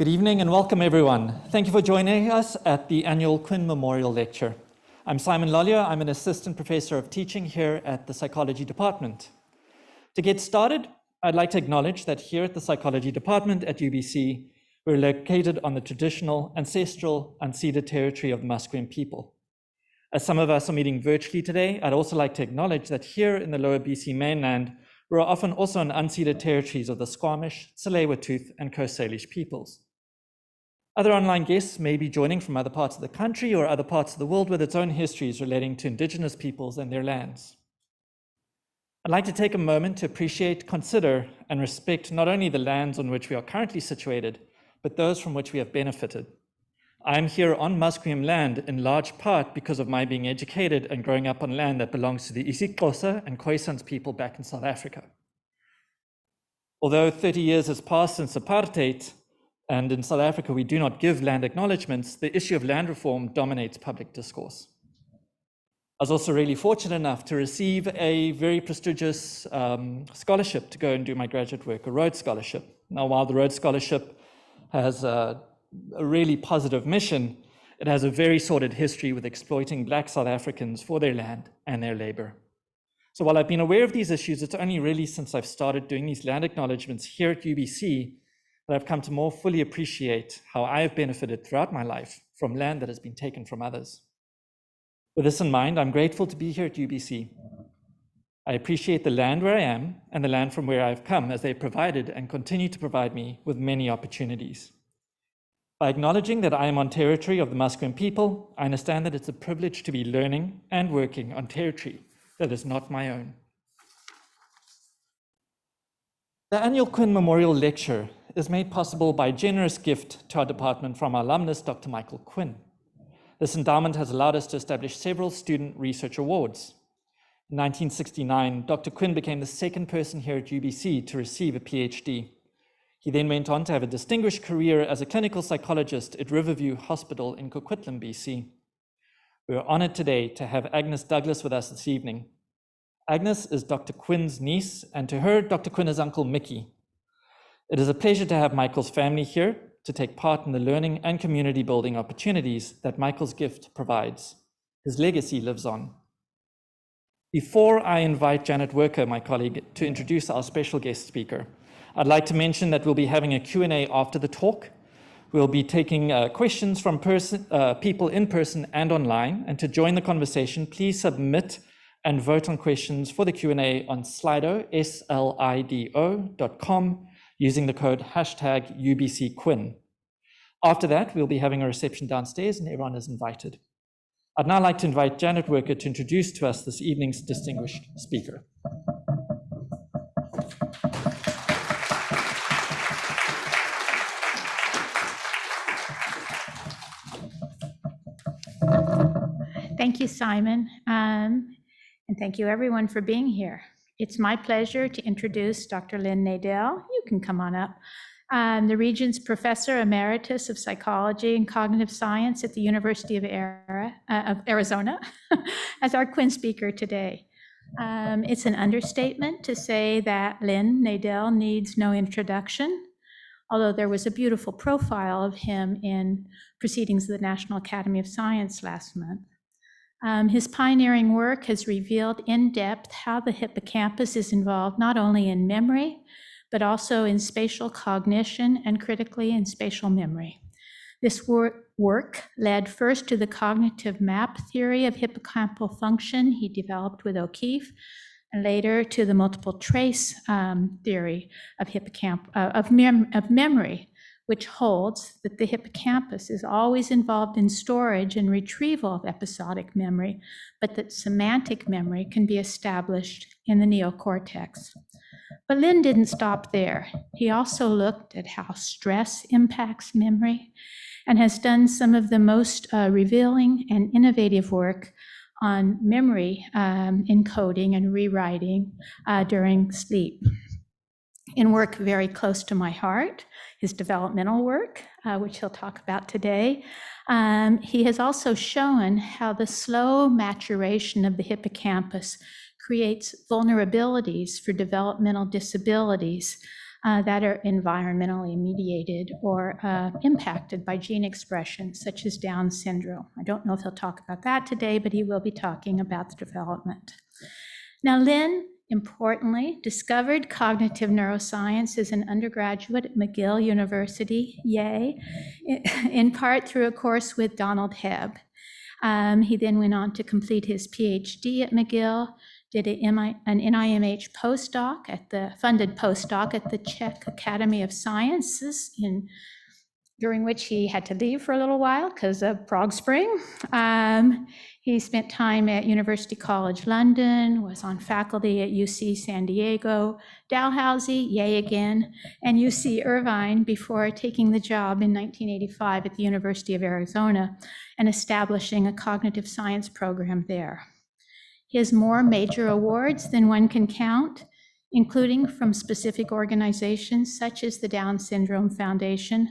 Good evening and welcome everyone. Thank you for joining us at the annual Quinn Memorial Lecture. I'm Simon Lollier. I'm an assistant professor of teaching here at the psychology department. To get started, I'd like to acknowledge that here at the psychology department at UBC, we're located on the traditional, ancestral, unceded territory of the Musqueam people. As some of us are meeting virtually today, I'd also like to acknowledge that here in the lower BC mainland, we're often also on unceded territories of the Squamish, Tsleil-Waututh, and Coast Salish peoples. Other online guests may be joining from other parts of the country or other parts of the world with its own histories relating to Indigenous peoples and their lands. I'd like to take a moment to appreciate, consider, and respect not only the lands on which we are currently situated, but those from which we have benefited. I am here on Musqueam land in large part because of my being educated and growing up on land that belongs to the isiXhosa and Khoisan people back in South Africa. Although 30 years has passed since apartheid, and in South Africa we do not give land acknowledgements, the issue of land reform dominates public discourse. I was also really fortunate enough to receive a very prestigious scholarship to go and do my graduate work, a Rhodes Scholarship. Now, while the Rhodes Scholarship has a really positive mission, it has a very sordid history with exploiting Black South Africans for their land and their labor. So while I've been aware of these issues, it's only really since I've started doing these land acknowledgements here at UBC that I've come to more fully appreciate how I have benefited throughout my life from land that has been taken from others. With this in mind, I'm grateful to be here at UBC. I appreciate the land where I am and the land from where I've come, as they provided and continue to provide me with many opportunities. By acknowledging that I am on territory of the Musqueam people, I understand that it's a privilege to be learning and working on territory that is not my own. The annual Quinn Memorial Lecture is made possible by a generous gift to our department from our alumnus, Dr. Michael Quinn. This endowment has allowed us to establish several student research awards. In 1969, Dr. Quinn became the second person here at UBC to receive a PhD. He then went on to have a distinguished career as a clinical psychologist at Riverview Hospital in Coquitlam, BC. We are honored today to have Agnes Douglas with us this evening. Agnes is Dr. Quinn's niece, and to her, Dr. Quinn is Uncle Mickey. It is a pleasure to have Michael's family here to take part in the learning and community building opportunities that Michael's gift provides. His legacy lives on. Before I invite Janet Worker, my colleague, to introduce our special guest speaker, I'd like to mention that we'll be having a Q&A after the talk. We'll be taking questions from people in person and online. And to join the conversation, please submit and vote on questions for the Q&A on Slido, slido.com, using the code #UBCQuinn. After that, we'll be having a reception downstairs and everyone is invited. I'd now like to invite Janet Worker to introduce to us this evening's distinguished speaker. Thank you, Simon, and thank you everyone for being here. It's my pleasure to introduce Dr. Lynn Nadel. You can come on up. The Regents Professor Emeritus of Psychology and Cognitive Science at the University of Arizona as our Quinn speaker today. It's an understatement to say that Lynn Nadel needs no introduction, although there was a beautiful profile of him in Proceedings of the National Academy of Science last month. His pioneering work has revealed in depth how the hippocampus is involved not only in memory, but also in spatial cognition and critically in spatial memory. This work led first to the cognitive map theory of hippocampal function he developed with O'Keefe, and later to the multiple trace theory of memory, which holds that the hippocampus is always involved in storage and retrieval of episodic memory, but that semantic memory can be established in the neocortex. But Lynn didn't stop there. He also looked at how stress impacts memory and has done some of the most revealing and innovative work on memory encoding and rewriting during sleep. In work very close to my heart, his developmental work, which he'll talk about today, he has also shown how the slow maturation of the hippocampus creates vulnerabilities for developmental disabilities that are environmentally mediated or impacted by gene expression, such as Down syndrome. I don't know if he'll talk about that today, but he will be talking about the development. Now, Lynn, importantly, discovered cognitive neuroscience as an undergraduate at McGill University, yay, in part through a course with Donald Hebb. He then went on to complete his PhD at McGill, did an NIMH postdoc funded postdoc at the Czech Academy of Sciences, during which he had to leave for a little while because of Prague Spring. He spent time at University College London, was on faculty at UC San Diego, Dalhousie, yay again, and UC Irvine before taking the job in 1985 at the University of Arizona and establishing a cognitive science program there. He has more major awards than one can count, including from specific organizations such as the Down Syndrome Foundation.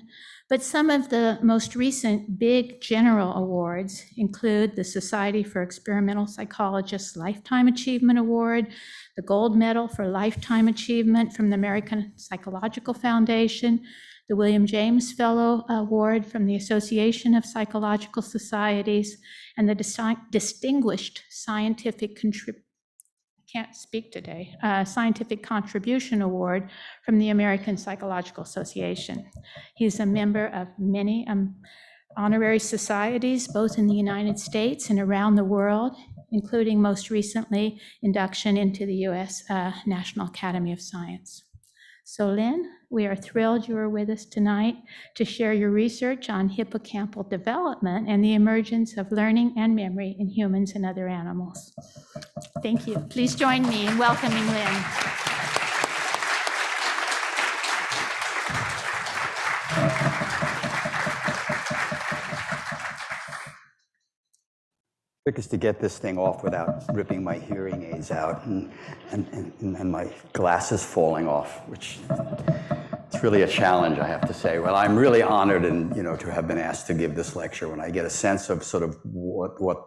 But some of the most recent big general awards include the Society for Experimental Psychologists Lifetime Achievement Award, the Gold Medal for Lifetime Achievement from the American Psychological Foundation, the William James Fellow Award from the Association of Psychological Societies, and the Distinguished Scientific Scientific Contribution Award from the American Psychological Association. He's a member of many honorary societies, both in the United States and around the world, including most recently induction into the US National Academy of Science. So Lynn, we are thrilled you are with us tonight to share your research on hippocampal development and the emergence of learning and memory in humans and other animals. Thank you. Please join me in welcoming Lynn. Trick is to get this thing off without ripping my hearing aids out and my glasses falling off, which it's really a challenge, I have to say. Well, I'm really honored and to have been asked to give this lecture. When I get a sense of sort of what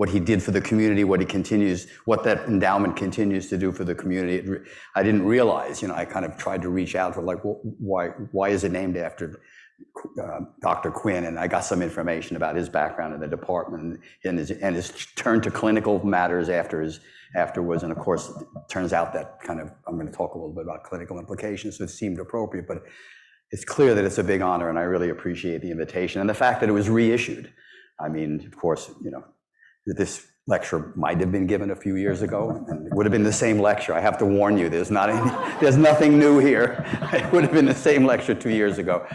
he did for the community, what that endowment continues to do for the community, I didn't realize. I kind of tried to reach out for like, well, why is it named after Dr. Quinn, and I got some information about his background in the department and his turn to clinical matters afterwards. And of course, it turns out that I'm going to talk a little bit about clinical implications, so it seemed appropriate, but it's clear that it's a big honor, and I really appreciate the invitation and the fact that it was reissued. I mean, of course, this lecture might have been given a few years ago, and it would have been the same lecture. I have to warn you, there's nothing new here. It would have been the same lecture 2 years ago.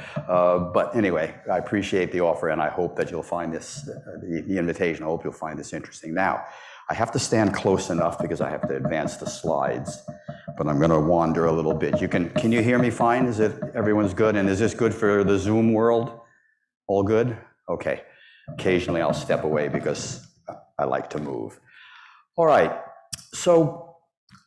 But anyway, I appreciate the offer, and I hope that you'll find this, the invitation, I hope you'll find this interesting. Now, I have to stand close enough because I have to advance the slides, but I'm going to wander a little bit. Can you hear me fine? Everyone's good? And is this good for the Zoom world? All good? Okay. Occasionally I'll step away because I like to move. All right, so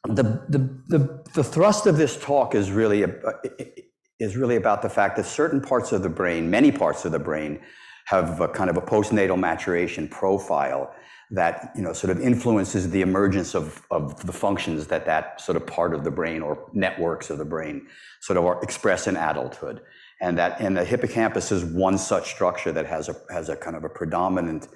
the thrust of this talk is really about the fact that certain parts of the brain, many parts of the brain, have a kind of a postnatal maturation profile that sort of influences the emergence of the functions that sort of part of the brain or networks of the brain sort of are expressed in adulthood, and the hippocampus is one such structure that has a kind of a predominant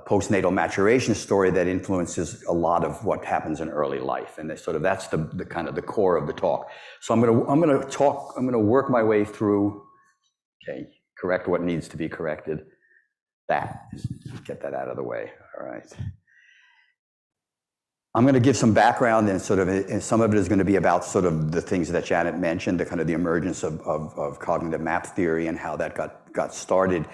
postnatal maturation story that influences a lot of what happens in early life, and that's the kind of the core of the talk. So I'm going to work my way through. Okay, correct what needs to be corrected. Get that out of the way. All right. I'm going to give some background, and some of it is going to be about sort of the things that Janet mentioned, the kind of the emergence of cognitive map theory and how that got started,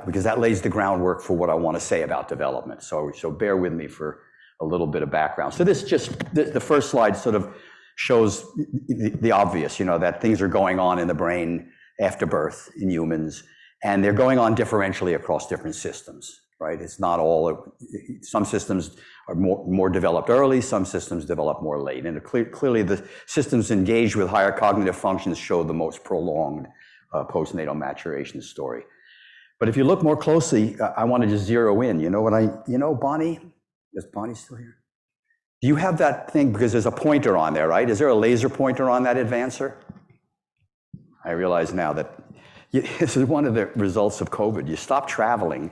because that lays the groundwork for what I want to say about development. So bear with me for a little bit of background. So the first slide sort of shows the obvious, that things are going on in the brain after birth in humans, and they're going on differentially across different systems, right? It's not all, some systems are more developed early, some systems develop more late. And clearly the systems engaged with higher cognitive functions show the most prolonged postnatal maturation story. But if you look more closely, I want to just zero in. Bonnie? Is Bonnie still here? Do you have that thing? Because there's a pointer on there, right? Is there a laser pointer on that advancer? I realize now that this is one of the results of COVID. You stop traveling,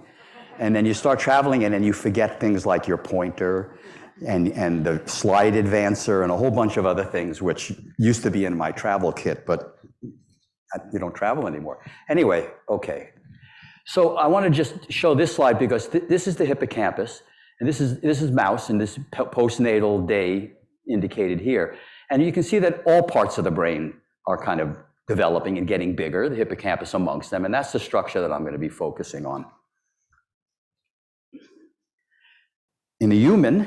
and then you start traveling, and then you forget things like your pointer and the slide advancer and a whole bunch of other things, which used to be in my travel kit, but you don't travel anymore. Anyway, okay. So I want to just show this slide because this is the hippocampus, and this is mouse, and this postnatal day indicated here. And you can see that all parts of the brain are kind of developing and getting bigger, the hippocampus amongst them, and that's the structure that I'm going to be focusing on. In a human,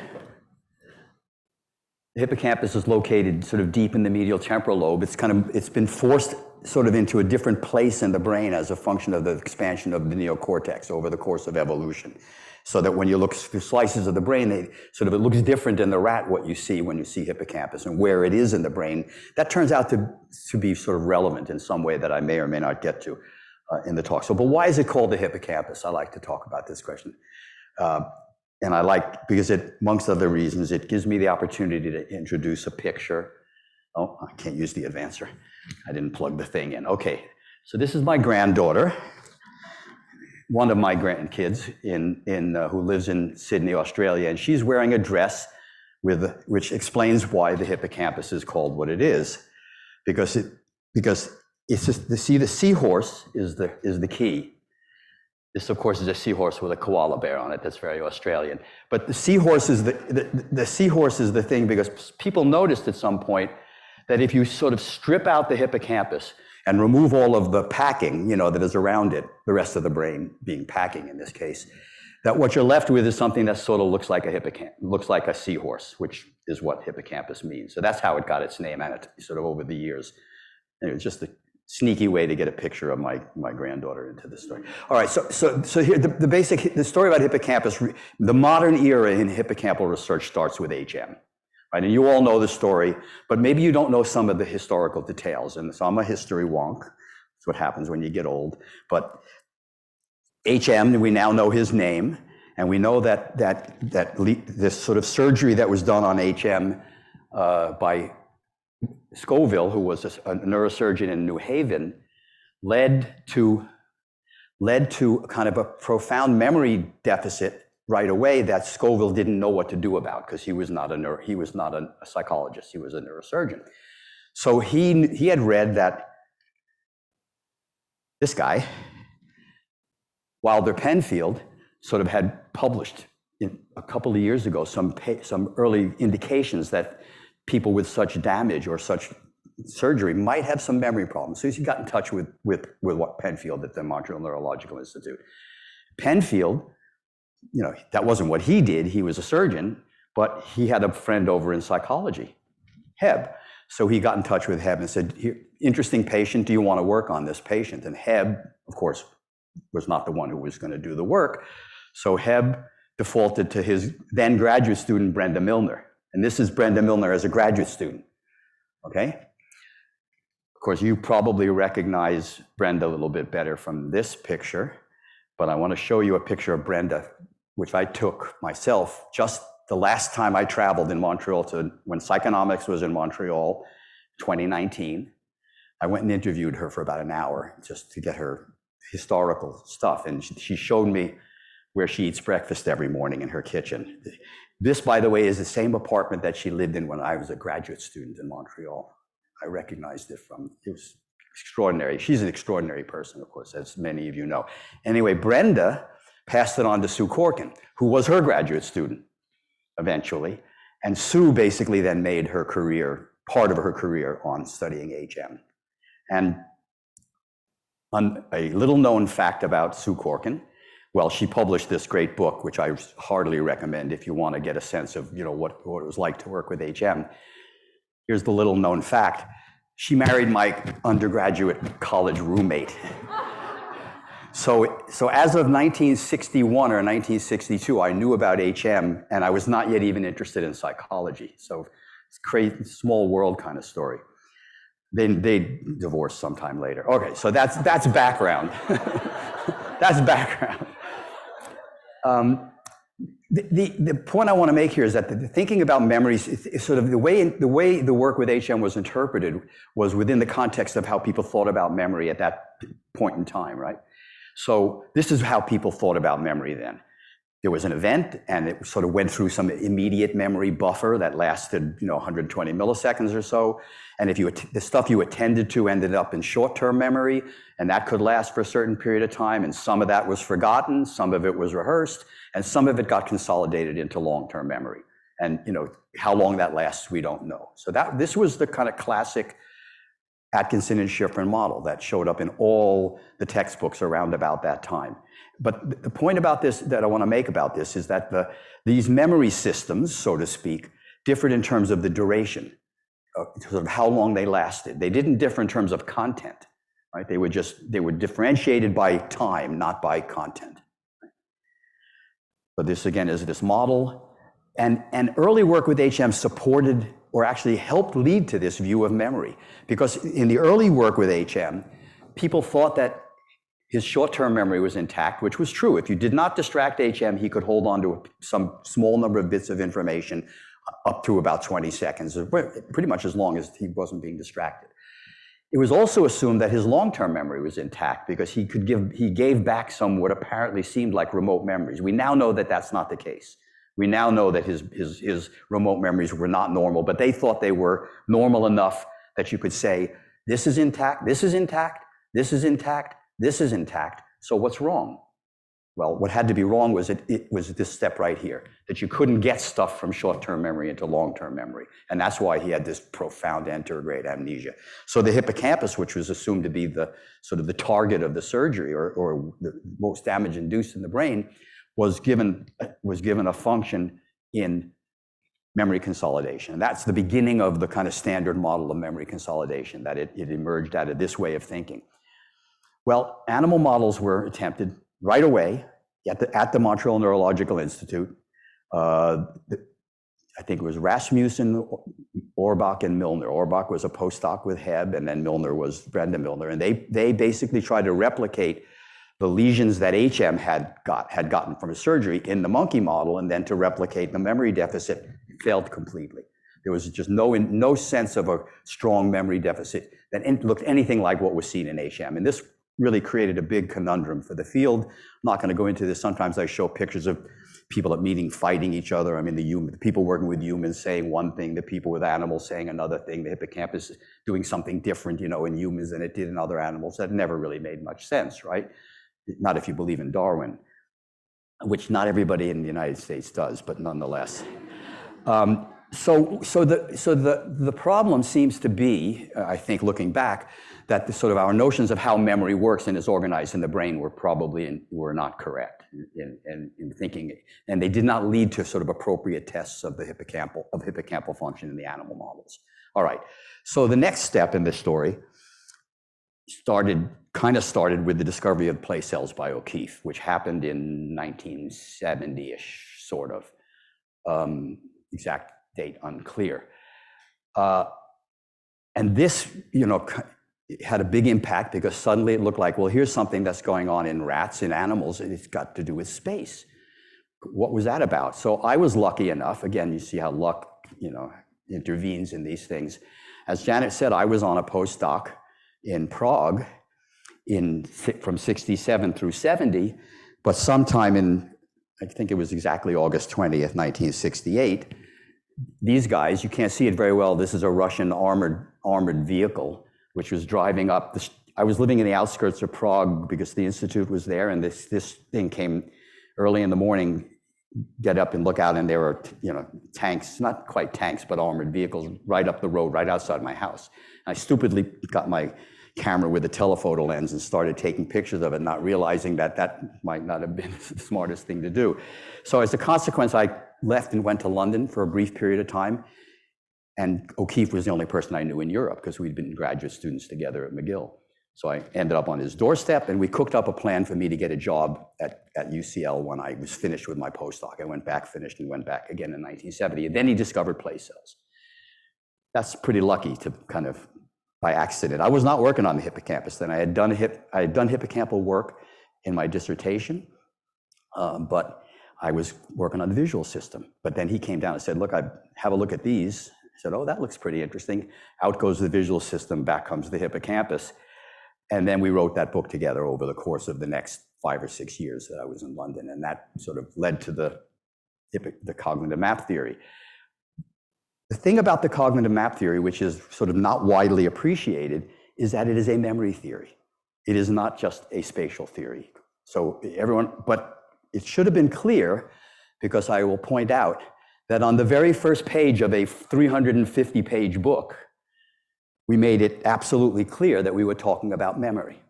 the hippocampus is located sort of deep in the medial temporal lobe. It's been forced sort of into a different place in the brain as a function of the expansion of the neocortex over the course of evolution. So that when you look through slices of the brain, it looks different in the rat what you see when you see hippocampus and where it is in the brain. That turns out to be sort of relevant in some way that I may or may not get to in the talk. So, but why is it called the hippocampus? I like to talk about this question. And I like, because amongst other reasons, it gives me the opportunity to introduce a picture. Oh, I can't use the advancer. I didn't plug the thing in. Okay, so this is my granddaughter, one of my grandkids who lives in Sydney, Australia, and she's wearing a dress which explains why the hippocampus is called what it is, because it's just the seahorse is the key. This, of course, is a seahorse with a koala bear on it. That's very Australian. But the seahorse is the seahorse is the thing because people noticed at some point that if you sort of strip out the hippocampus and remove all of the packing, that is around it, the rest of the brain being packing in this case, that what you're left with is something that sort of looks like a seahorse, which is what hippocampus means. So that's how it got its name, and it sort of over the years. And it was just a sneaky way to get a picture of my granddaughter into the story. All right, so here the story about hippocampus, the modern era in hippocampal research starts with HM. Right, and you all know the story, but maybe you don't know some of the historical details. And so I'm a history wonk. That's what happens when you get old. But HM, we now know his name, and we know that this sort of surgery that was done on HM by Scoville, who was a neurosurgeon in New Haven, led to kind of a profound memory deficit right away that Scoville didn't know what to do about because he was not a psychologist, he was a neurosurgeon. So he had read that this guy, Wilder Penfield, sort of had published a couple of years ago some early indications that people with such damage or such surgery might have some memory problems. So he got in touch with what Penfield at the Montreal Neurological Institute. Penfield, that wasn't what he did. He was a surgeon, but he had a friend over in psychology, Hebb. So he got in touch with Hebb and said, interesting patient, do you want to work on this patient? And Hebb, of course, was not the one who was going to do the work. So Hebb defaulted to his then graduate student, Brenda Milner. And this is Brenda Milner as a graduate student, okay? Of course, you probably recognize Brenda a little bit better from this picture, but I want to show you a picture of Brenda, which I took myself just the last time I traveled in Montreal when Psychonomics was in Montreal, 2019. I went and interviewed her for about an hour just to get her historical stuff. And she showed me where she eats breakfast every morning in her kitchen. This, by the way, is the same apartment that she lived in when I was a graduate student in Montreal. I recognized it was extraordinary. She's an extraordinary person, of course, as many of you know. Anyway, Brenda passed it on to Sue Corkin, who was her graduate student eventually. And Sue basically then made her career, part of her career on studying HM. And a little known fact about Sue Corkin, well, she published this great book, which I heartily recommend if you want to get a sense of what it was like to work with HM. Here's the little known fact. She married my undergraduate college roommate. So as of 1961 or 1962, I knew about HM, and I was not yet even interested in psychology. So it's a crazy, small world kind of story. Then they divorced sometime later. Okay, so that's background. That's background. The point I want to make here is that the thinking about memories is sort of the way the work with HM was interpreted was within the context of how people thought about memory at that point in time, right? So this is how people thought about memory then. There was an event, and it sort of went through some immediate memory buffer that lasted, 120 milliseconds or so. And if the stuff you attended to ended up in short-term memory, and that could last for a certain period of time, and some of that was forgotten, some of it was rehearsed, and some of it got consolidated into long-term memory. And how long that lasts, we don't know. So this was the kind of classic Atkinson and Shiffrin model that showed up in all the textbooks around about that time. But the point about this that I want to make about this is that these memory systems, so to speak, differed in terms of the duration, sort of how long they lasted. They didn't differ in terms of content, right? They were differentiated by time, not by content. But this again is this model, and early work with HM supported or actually helped lead to this view of memory, because in the early work with HM, people thought that his short-term memory was intact, which was true. If you did not distract HM, he could hold on to some small number of bits of information up to about 20 seconds, pretty much as long as he wasn't being distracted. It was also assumed that his long-term memory was intact because he gave back some what apparently seemed like remote memories. We now know that that's not the case. We now know that his remote memories were not normal, but they thought they were normal enough that you could say, this is intact, this is intact, this is intact, this is intact, so what's wrong? Well, what had to be wrong was it was this step right here, that you couldn't get stuff from short-term memory into long-term memory. And that's why he had this profound anterograde amnesia. So the hippocampus, which was assumed to be the sort of the target of the surgery or the most damage induced in the brain, was given a function in memory consolidation. And that's the beginning of the kind of standard model of memory consolidation, that it emerged out of this way of thinking. Well, animal models were attempted right away at the Montreal Neurological Institute. I think it was Rasmussen, Orbach, and Milner. Orbach was a postdoc with Hebb, and then Milner was Brenda Milner. And they basically tried to replicate the lesions that HM had gotten from his surgery in the monkey model, and then to replicate the memory deficit, failed completely. There was just no sense of a strong memory deficit that looked anything like what was seen in HM. And this really created a big conundrum for the field. I'm not going to go into this. Sometimes I show pictures of people at meetings fighting each other. I mean, the people working with humans saying one thing, the people with animals saying another thing, the hippocampus doing something different, in humans than it did in other animals. That never really made much sense, right? Not if you believe in Darwin, which not everybody in the United States does, but nonetheless. So the problem seems to be, I think, looking back, that sort of our notions of how memory works and is organized in the brain were not correct in thinking, and they did not lead to sort of appropriate tests of the hippocampal function in the animal models. All right. So the next step in this story started with the discovery of play cells by O'Keefe, which happened in 1970-ish, sort of. Exact date unclear. And this, had a big impact because suddenly it looked like, well, here's something that's going on in rats, in animals, and it's got to do with space. What was that about? So I was lucky enough, again, you see how luck, intervenes in these things. As Janet said, I was on a postdoc in Prague from 67 through 70, but sometime in, I think it was exactly August 20th, 1968, these guys, you can't see it very well, this is a Russian armored vehicle, which was driving up. I was living in the outskirts of Prague because the institute was there, and this thing came early in the morning, get up and look out, and there were tanks, not quite tanks, but armored vehicles right up the road, right outside my house. And I stupidly got my camera with a telephoto lens and started taking pictures of it, not realizing that might not have been the smartest thing to do. So as a consequence, I left and went to London for a brief period of time. And O'Keefe was the only person I knew in Europe because we'd been graduate students together at McGill. So I ended up on his doorstep, and we cooked up a plan for me to get a job at UCL when I was finished with my postdoc. I went back, finished, and went back again in 1970. And then he discovered play cells. That's pretty lucky to kind of, by accident. I was not working on the hippocampus then. I had done hippocampal work in my dissertation, but I was working on the visual system. But then he came down and said, look, have a look at these. I said, oh, that looks pretty interesting. Out goes the visual system, back comes the hippocampus. And then we wrote that book together over the course of the next 5 or 6 years that I was in London. And that sort of led to the cognitive map theory. The thing about the cognitive map theory, which is sort of not widely appreciated, is that it is a memory theory. It is not just a spatial theory. So but it should have been clear, because I will point out that on the very first page of a 350-page book, we made it absolutely clear that we were talking about memory,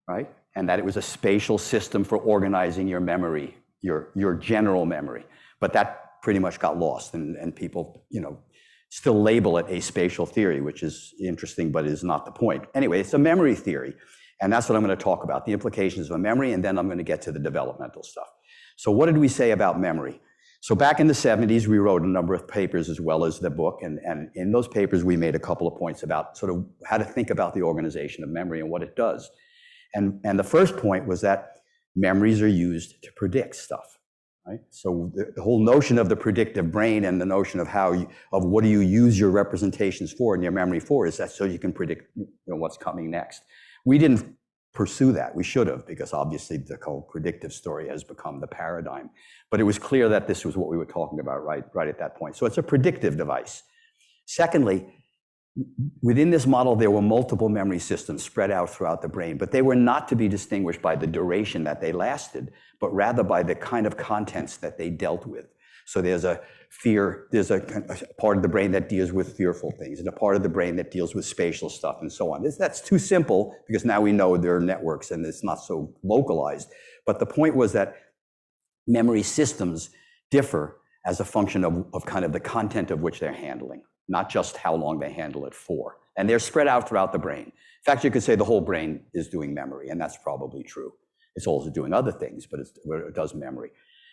right? And that it was a spatial system for organizing your memory, your general memory. But that pretty much got lost, and people, still label it a spatial theory, which is interesting, but is not the point. Anyway, it's a memory theory, and that's what I'm going to talk about, the implications of a memory, and then I'm going to get to the developmental stuff. So what did we say about memory? So back in the 70s, we wrote a number of papers as well as the book, and in those papers, we made a couple of points about sort of how to think about the organization of memory and what it does. And the first point was that memories are used to predict stuff, right? So the whole notion of the predictive brain and the notion of what do you use your representations for and your memory for is that so you can predict what's coming next. We didn't pursue that. We should have, because obviously the whole predictive story has become the paradigm. But it was clear that this was what we were talking about right at that point. So it's a predictive device. Secondly, within this model, there were multiple memory systems spread out throughout the brain, but they were not to be distinguished by the duration that they lasted, but rather by the kind of contents that they dealt with. So there's a part of the brain that deals with fearful things, and a part of the brain that deals with spatial stuff, and so on. That's too simple, because now we know there are networks and it's not so localized. But the point was that memory systems differ as a function of kind of the content of which they're handling, not just how long they handle it for. And they're spread out throughout the brain. In fact, you could say the whole brain is doing memory, and that's probably true. It's also doing other things, but it does memory.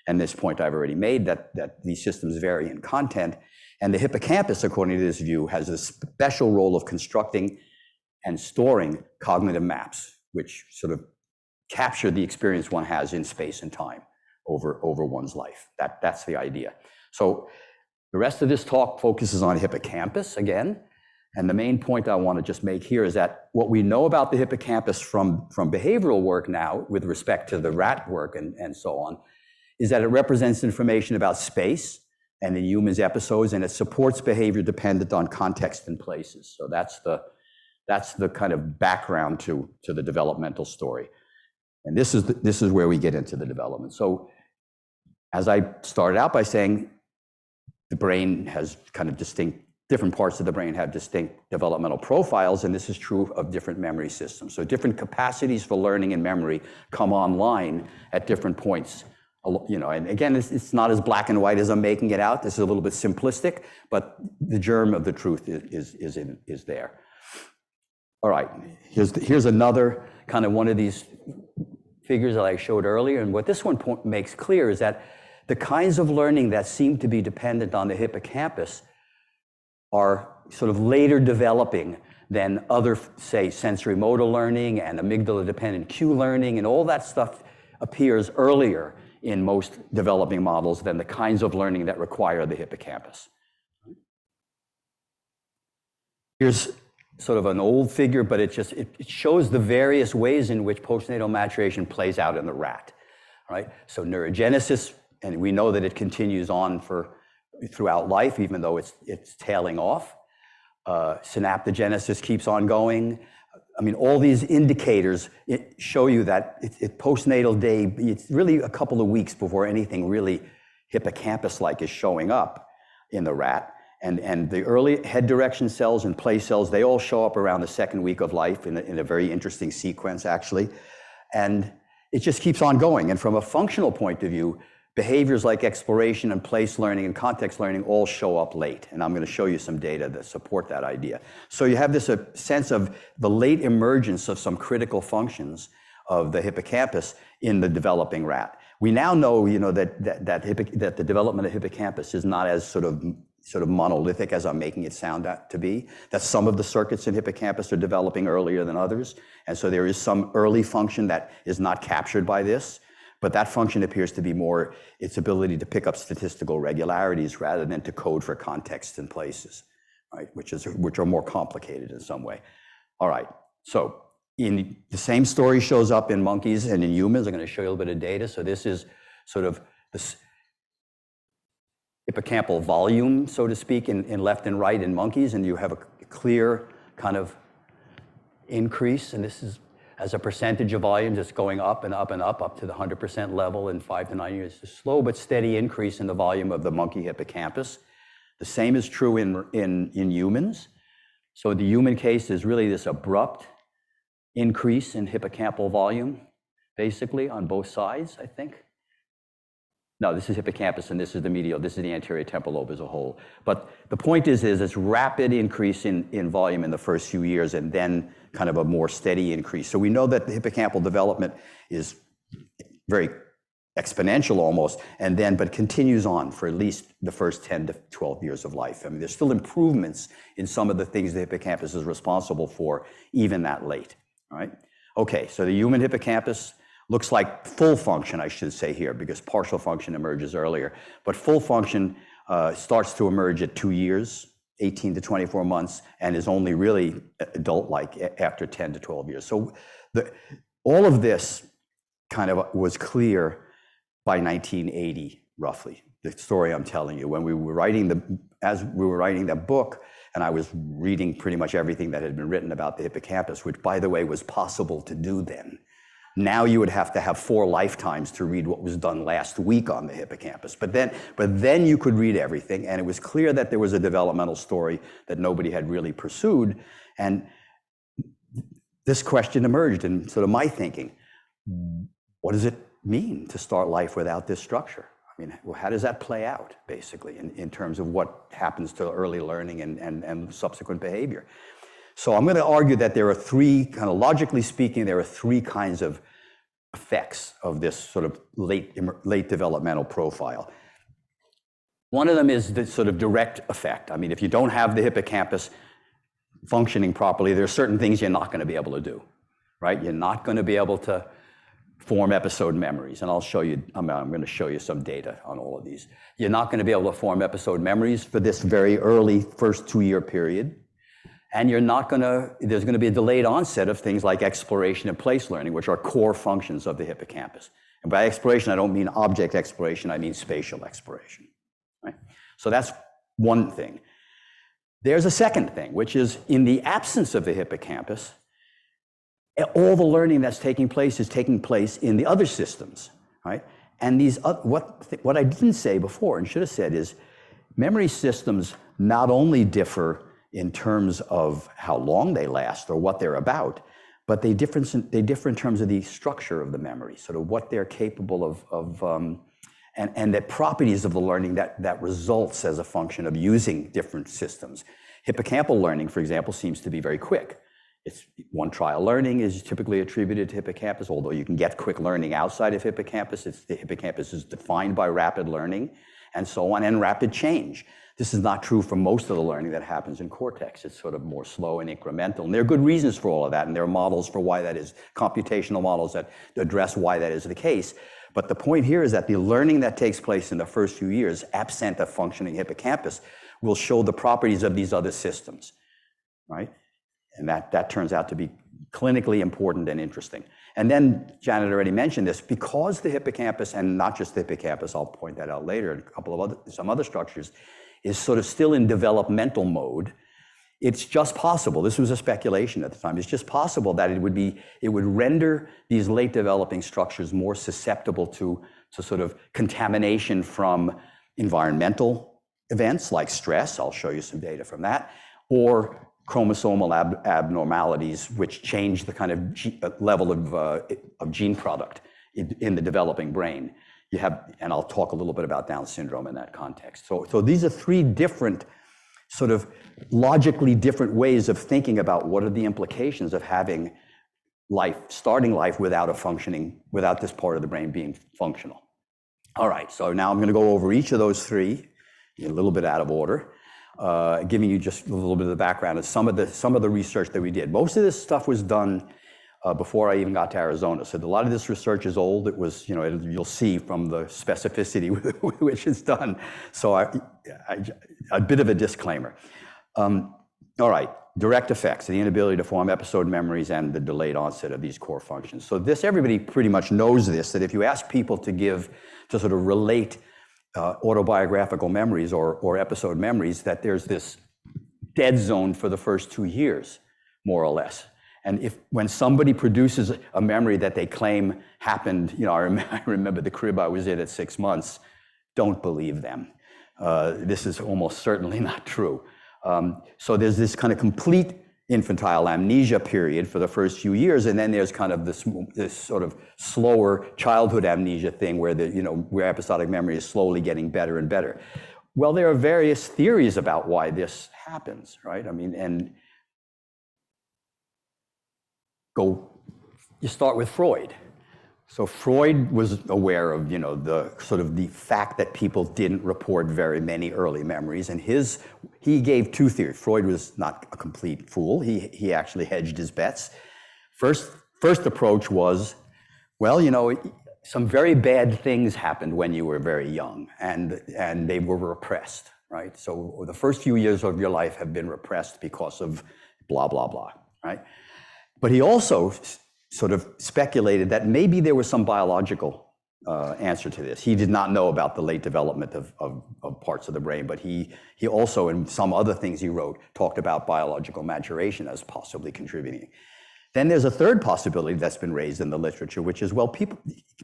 And this point I've already made, that these systems vary in content. And the hippocampus, according to this view, has a special role of constructing and storing cognitive maps, which sort of capture the experience one has in space and time over one's life. That's the idea. So the rest of this talk focuses on hippocampus again. And the main point I want to just make here is that what we know about the hippocampus from behavioral work now, with respect to the rat work and so on, is that it represents information about space and in humans' episodes, and it supports behavior dependent on context and places. So that's the kind of background to the developmental story. And this is where we get into the development. So as I started out by saying, the brain has kind of different parts of the brain have distinct developmental profiles, and this is true of different memory systems. So different capacities for learning and memory come online at different points. And again, it's not as black and white as I'm making it out. This is a little bit simplistic, but the germ of the truth is there. All right, here's another kind of one of these figures that I showed earlier, and what this one makes clear is that the kinds of learning that seem to be dependent on the hippocampus are sort of later developing than other, say, sensory motor learning and amygdala-dependent cue learning, and all that stuff appears earlier in most developing models than the kinds of learning that require the hippocampus. Here's sort of an old figure, but it shows the various ways in which postnatal maturation plays out in the rat, right? So neurogenesis, and we know that it continues on throughout life, even though it's tailing off. Synaptogenesis keeps on going. I mean, all these indicators show you that postnatal day, it's really a couple of weeks before anything really hippocampus-like is showing up in the rat. And the early head direction cells and play cells, they all show up around the second week of life in a very interesting sequence, actually. And it just keeps on going. And from a functional point of view, behaviors like exploration and place learning and context learning all show up late. And I'm going to show you some data that support that idea. So you have this sense of the late emergence of some critical functions of the hippocampus in the developing rat. We now know, that the development of hippocampus is not as sort of monolithic as I'm making it sound to be, that some of the circuits in hippocampus are developing earlier than others. And so there is some early function that is not captured by this. but that function appears to be more its ability to pick up statistical regularities rather than to code for contexts and places, right? Which are more complicated in some way. All right, so the same story shows up in monkeys and in humans. I'm going to show you a little bit of data. So this is sort of this hippocampal volume, so to speak, in left and right in monkeys, and you have a clear kind of increase, and this is as a percentage of volume just going up and up and up to the 100% level in 5 to 9 years. A slow but steady increase in the volume of the monkey hippocampus. The same is true in humans. So the human case is really this abrupt increase in hippocampal volume, basically on both sides, I think. No, this is hippocampus and this is the medial, this is the anterior temporal lobe as a whole. But the point is this rapid increase in volume in the first few years and then kind of a more steady increase. So we know that the hippocampal development is very exponential almost, and then but continues on for at least the first 10 to 12 years of life. I mean, there's still improvements in some of the things the hippocampus is responsible for, even that late, all right? Okay, so the human hippocampus looks like full function, I should say here, because partial function emerges earlier. But full function starts to emerge at 2 years, 18 to 24 months, and is only really adult-like after 10 to 12 years. So all of this kind of was clear by 1980, roughly, the story I'm telling you. When we were writing that book, and I was reading pretty much everything that had been written about the hippocampus, which, by the way, was possible to do then. Now you would have to have 4 lifetimes to read what was done last week on the hippocampus. But then you could read everything, and it was clear that there was a developmental story that nobody had really pursued. And this question emerged in sort of my thinking. What does it mean to start life without this structure? I mean, how does that play out, basically, in terms of what happens to early learning and subsequent behavior? So I'm going to argue that there are 3, kind of logically speaking, there are 3 kinds of effects of this sort of late developmental profile. One of them is the sort of direct effect. I mean, if you don't have the hippocampus functioning properly, there are certain things you're not going to be able to do, right? You're not going to be able to form episode memories, and I'll show you, I'm going to show you some data on all of these. You're not going to be able to form episode memories for this very early first 2-year period. And there's going to be a delayed onset of things like exploration and place learning, which are core functions of the hippocampus. And by exploration, I don't mean object exploration, I mean spatial exploration, right? So that's one thing. There's a second thing, which is in the absence of the hippocampus, all the learning that's taking place is taking place in the other systems, right? And what I didn't say before and should have said is memory systems not only differ in terms of how long they last or what they're about, but they differ in terms of the structure of the memory, sort of what they're capable of and the properties of the learning that results as a function of using different systems. Hippocampal learning, for example, seems to be very quick. One trial learning is typically attributed to hippocampus, although you can get quick learning outside of hippocampus. The hippocampus is defined by rapid learning and so on, and rapid change. This is not true for most of the learning that happens in cortex. It's sort of more slow and incremental. And there are good reasons for all of that, and there are models for why that is, computational models that address why that is the case. But the point here is that the learning that takes place in the first few years, absent a functioning hippocampus, will show the properties of these other systems, right? And that turns out to be clinically important and interesting. And then Janet already mentioned this, because the hippocampus, and not just the hippocampus, I'll point that out later, and some other structures, is sort of still in developmental mode. It's just possible, this was a speculation at the time, it's just possible that it would render these late developing structures more susceptible to sort of contamination from environmental events like stress, I'll show you some data from that, or chromosomal abnormalities which change the kind of level of gene product in the developing brain. And I'll talk a little bit about Down syndrome in that context. So these are 3 different, sort of logically different ways of thinking about what are the implications of having starting life without this part of the brain being functional. All right, so now I'm going to go over each of those 3 a little bit out of order, giving you just a little bit of the background of some of the research that we did. Most of this stuff was done before I even got to Arizona. So a lot of this research is old. It was, you'll see from the specificity with which it's done. So a bit of a disclaimer. All right, direct effects, the inability to form episode memories and the delayed onset of these core functions. So this, everybody pretty much knows this, that if you ask people to sort of relate autobiographical memories or episode memories, that there's this dead zone for the first 2 years, more or less. And when somebody produces a memory that they claim happened, I remember the crib I was in at 6 months, don't believe them. This is almost certainly not true. So there's this kind of complete infantile amnesia period for the first few years, and then there's kind of this sort of slower childhood amnesia thing where where episodic memory is slowly getting better and better. Well, there are various theories about why this happens, right? I mean, and you start with Freud. So Freud was aware of, the sort of the fact that people didn't report very many early memories, and he gave two theories. Freud was not a complete fool. He actually hedged his bets. First approach was, well, some very bad things happened when you were very young, and they were repressed, right? So the first few years of your life have been repressed because of blah, blah, blah, right? But he also sort of speculated that maybe there was some biological answer to this. He did not know about the late development of parts of the brain, but he also, in some other things he wrote, talked about biological maturation as possibly contributing. Then there's a third possibility that's been raised in the literature, which is, well,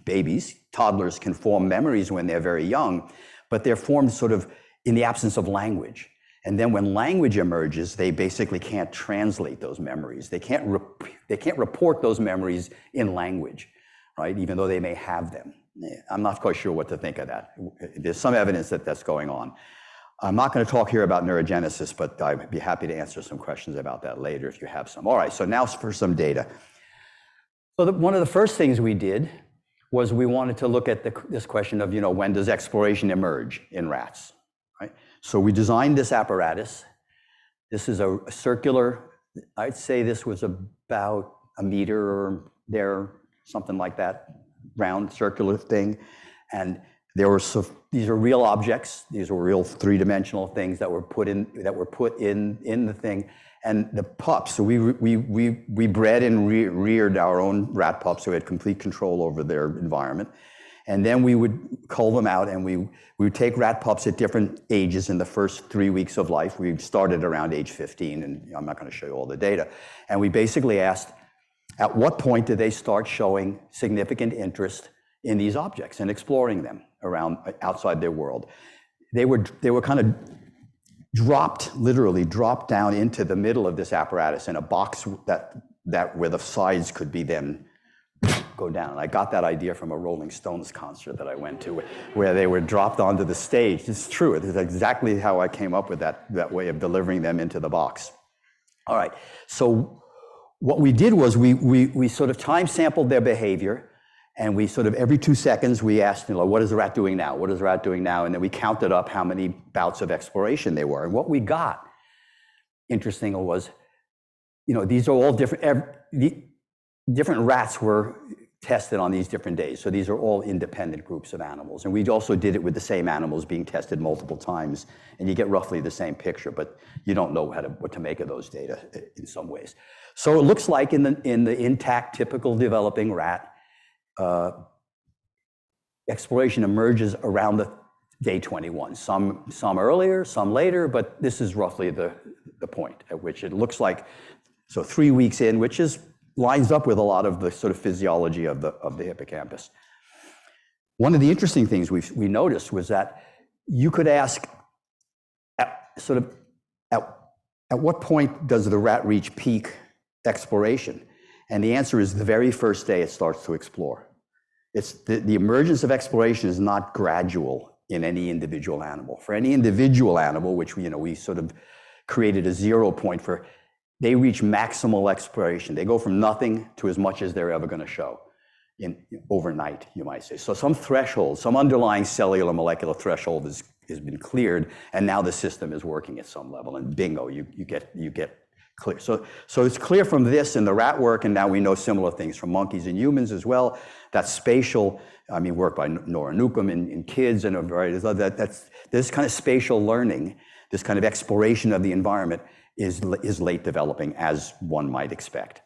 babies, toddlers can form memories when they're very young, but they're formed sort of in the absence of language. And then when language emerges, they basically can't translate those memories. They can't report those memories in language, right? Even though they may have them. I'm not quite sure what to think of that. There's some evidence that that's going on. I'm not going to talk here about neurogenesis, but I'd be happy to answer some questions about that later if you have some. All right, so now for some data. So one of the first things we did was we wanted to look at this question of, when does exploration emerge in rats, right? So we designed this apparatus. This is a circular, I'd say this was about a meter or something like that, round circular thing. And these are real objects. These were real three-dimensional things that were put in the thing. And the pups, so we bred and reared our own rat pups, so we had complete control over their environment. And then we would cull them out, and we would take rat pups at different ages in the first 3 weeks of life. We started around age 15, and I'm not going to show you all the data. And we basically asked, at what point did they start showing significant interest in these objects and exploring them outside their world? They were kind of literally dropped down into the middle of this apparatus in a box that where the sides could be then go down. I got that idea from a Rolling Stones concert that I went to, where they were dropped onto the stage. It's true. It's exactly how I came up with that way of delivering them into the box. All right. So what we did was we sort of time sampled their behavior, and we sort of every 2 seconds we asked, what is the rat doing now? What is the rat doing now? And then we counted up how many bouts of exploration there were. And what we got, interesting, was, these are all different. Different rats were tested on these different days. So these are all independent groups of animals. And we also did it with the same animals being tested multiple times. And you get roughly the same picture, but you don't know what to make of those data in some ways. So it looks like in the intact, typical developing rat, exploration emerges around the day 21. Some earlier, some later, but this is roughly the point at which it looks like. So 3 weeks in, which lines up with a lot of the sort of physiology of the hippocampus. One of the interesting things we noticed was that you could ask at what point does the rat reach peak exploration? And the answer is the very first day it starts to explore. It's the emergence of exploration is not gradual in any individual animal. For any individual animal, which we sort of created a 0 point for, they reach maximal exploration. They go from nothing to as much as they're ever going to show overnight, you might say. So some threshold, some underlying cellular molecular threshold has been cleared, and now the system is working at some level. And bingo, you get clear. So it's clear from this in the rat work, and now we know similar things from monkeys and humans as well, that spatial, I mean, work by Nora Newcomb in kids and a variety of other, that's this kind of spatial learning, this kind of exploration of the environment is late developing, as one might expect.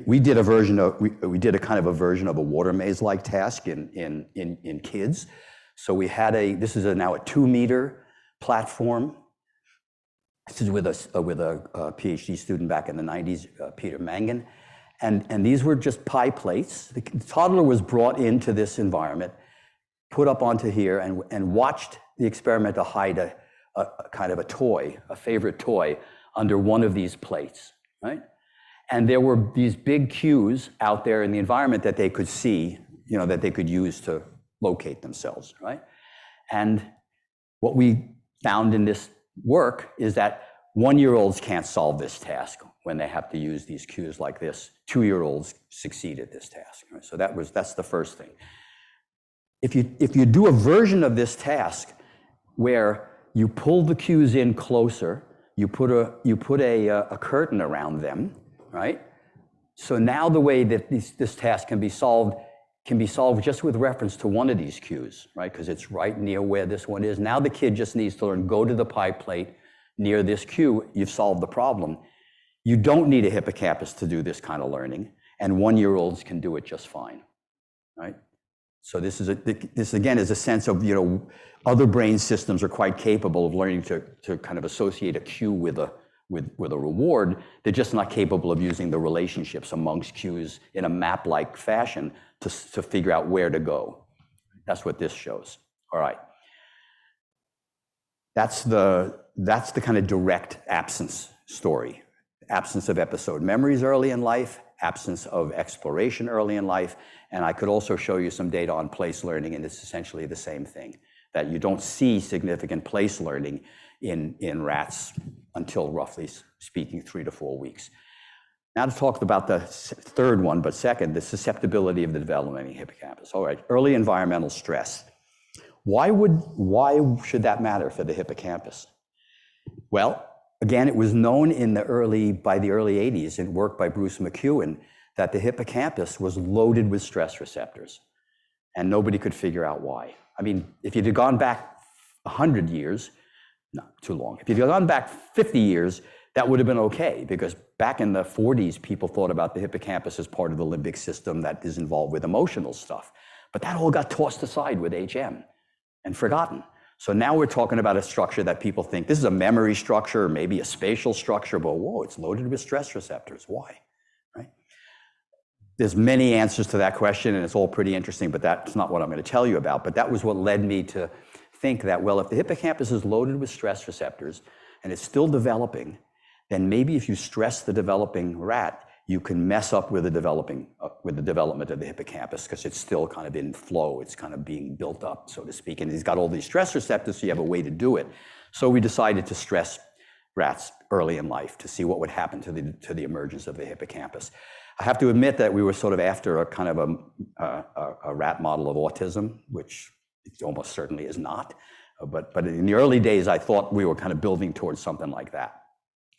We did a version of, we did a kind of a version of a water maze-like task in kids. So we had this is now a 2-meter platform. This is with a PhD student back in the 90s, Peter Mangan. And these were just pie plates. The toddler was brought into this environment, put up onto here, and watched the experimenter hide a kind of a toy, a favorite toy, under one of these plates, right? And there were these big cues out there in the environment that they could see, that they could use to locate themselves, right? And what we found in this work is that 1-year-olds can't solve this task when they have to use these cues like this. 2-year-olds succeed at this task, right? So that's the first thing. If you do a version of this task where you pull the cues in closer, you put a curtain around them, right? So now the way that this task can be solved just with reference to one of these cues, right? Because it's right near where this one is. Now the kid just needs to learn, go to the pie plate near this cue, you've solved the problem. You don't need a hippocampus to do this kind of learning, and 1-year-olds can do it just fine, right? So this again is a sense of, other brain systems are quite capable of learning to kind of associate a cue with a reward. They're just not capable of using the relationships amongst cues in a map-like fashion to figure out where to go. That's what this shows. All right. That's the kind of direct absence story. Absence of episode memories early in life, absence of exploration early in life, and I could also show you some data on place learning, and it's essentially the same thing, that you don't see significant place learning in rats until, roughly speaking, 3 to 4 weeks. Now to talk about the third one, but second, the susceptibility of the developing hippocampus. All right, early environmental stress. Why should that matter for the hippocampus? Well, again, it was known by the early 80s in work by Bruce McEwen that the hippocampus was loaded with stress receptors, and nobody could figure out why. I mean, if you'd have gone back 100 years, not too long. If you'd gone back 50 years, that would have been okay, because back in the 40s, people thought about the hippocampus as part of the limbic system that is involved with emotional stuff. But that all got tossed aside with HM and forgotten. So now we're talking about a structure that people think this is a memory structure, or maybe a spatial structure, but whoa, it's loaded with stress receptors. Why? Right? There's many answers to that question, and it's all pretty interesting, but that's not what I'm going to tell you about. But that was what led me to think that, well, if the hippocampus is loaded with stress receptors and it's still developing, then maybe if you stress the developing rat, you can mess up with the development of the hippocampus, because it's still kind of in flow. It's kind of being built up, so to speak. And he's got all these stress receptors, so you have a way to do it. So we decided to stress rats early in life to see what would happen to the emergence of the hippocampus. I have to admit that we were sort of after a kind of a rat model of autism, which it almost certainly is not. But in the early days, I thought we were kind of building towards something like that.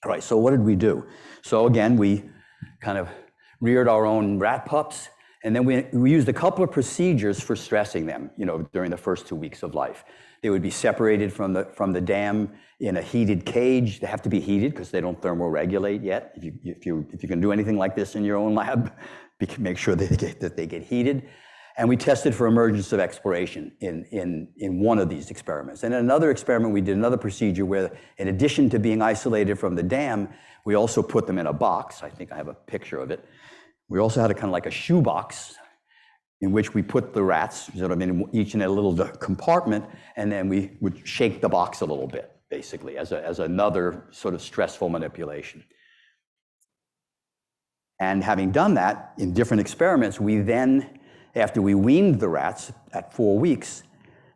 All right, so what did we do? So again, we kind of reared our own rat pups, and then we used a couple of procedures for stressing them, during the first 2 weeks of life. They would be separated from the dam in a heated cage. They have to be heated because they don't thermoregulate yet. If you can do anything like this in your own lab, make sure that they get heated. And we tested for emergence of exploration in one of these experiments. And in another experiment, we did another procedure where, in addition to being isolated from the dam, we also put them in a box. I think I have a picture of it. We also had a kind of like a shoebox in which we put the rats, each in a little compartment, and then we would shake the box a little bit, basically, as another sort of stressful manipulation. And having done that in different experiments, we then, after we weaned the rats at 4 weeks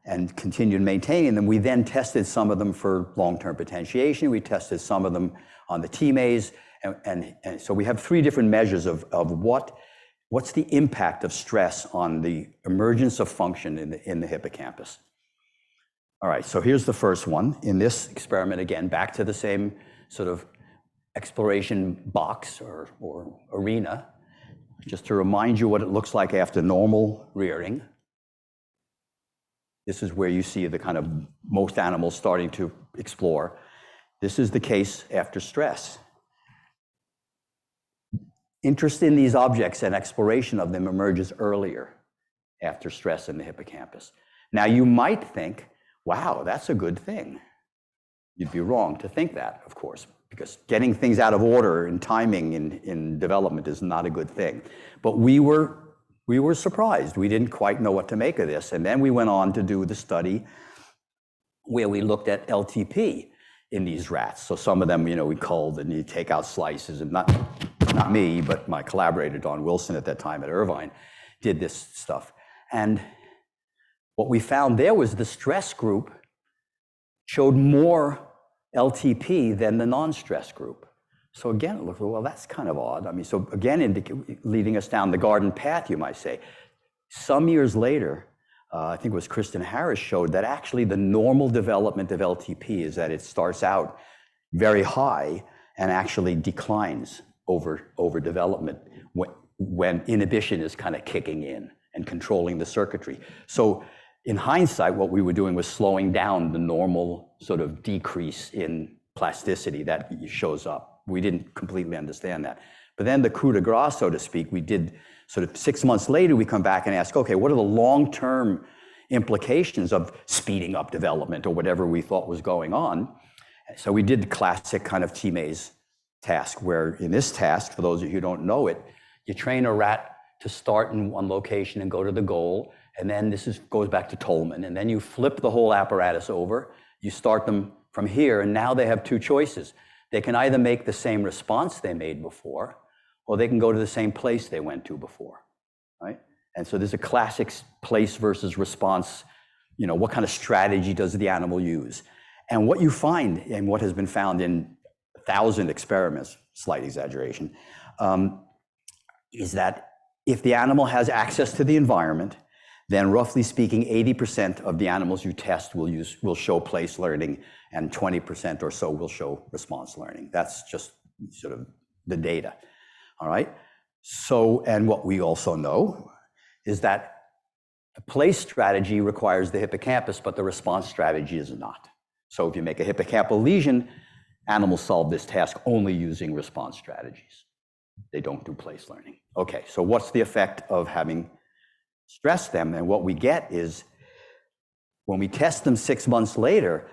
and continued maintaining them, we then tested some of them for long-term potentiation. We tested some of them on the T-maze. And so we have 3 different measures of what's the impact of stress on the emergence of function in the hippocampus. All right, so here's the first one. In this experiment, again, back to the same sort of exploration box or arena, just to remind you what it looks like after normal rearing. This is where you see the kind of most animals starting to explore. This is the case after stress. Interest in these objects and exploration of them emerges earlier after stress in the hippocampus. Now you might think, wow, that's a good thing. You'd be wrong to think that, of course, because getting things out of order and timing in development is not a good thing. But we were surprised. We didn't quite know what to make of this. And then we went on to do the study where we looked at LTP in these rats. So some of them, we culled and you take out slices, and not me, but my collaborator, Don Wilson, at that time at Irvine, did this stuff. And what we found there was the stress group showed more LTP than the non-stress group. So again, it looked, well, that's kind of odd. I mean, so again, leading us down the garden path, you might say. Some years later, I think it was Kristen Harris showed that actually the normal development of LTP is that it starts out very high and actually declines over development when inhibition is kind of kicking in and controlling the circuitry. So in hindsight, what we were doing was slowing down the normal sort of decrease in plasticity that shows up. We didn't completely understand that. But then the coup de grace, so to speak, we did sort of 6 months later, we come back and ask, okay, what are the long-term implications of speeding up development or whatever we thought was going on? So we did the classic kind of T-maze task, where in this task, for those of you who don't know it, you train a rat to start in one location and go to the goal. And then goes back to Tolman. And then you flip the whole apparatus over. You start them from here, and now they have two choices. They can either make the same response they made before, or they can go to the same place they went to before, right? And so there's a classic place versus response. What kind of strategy does the animal use? And what you find, and what has been found in 1,000 experiments, slight exaggeration, is that if the animal has access to the environment, then roughly speaking, 80% of the animals you test will show place learning, and 20% or so will show response learning. That's just sort of the data, all right? So, and what we also know is that the place strategy requires the hippocampus, but the response strategy is not. So if you make a hippocampal lesion, animals solve this task only using response strategies. They don't do place learning. Okay, so what's the effect of having stress them? And what we get is, when we test them 6 months later,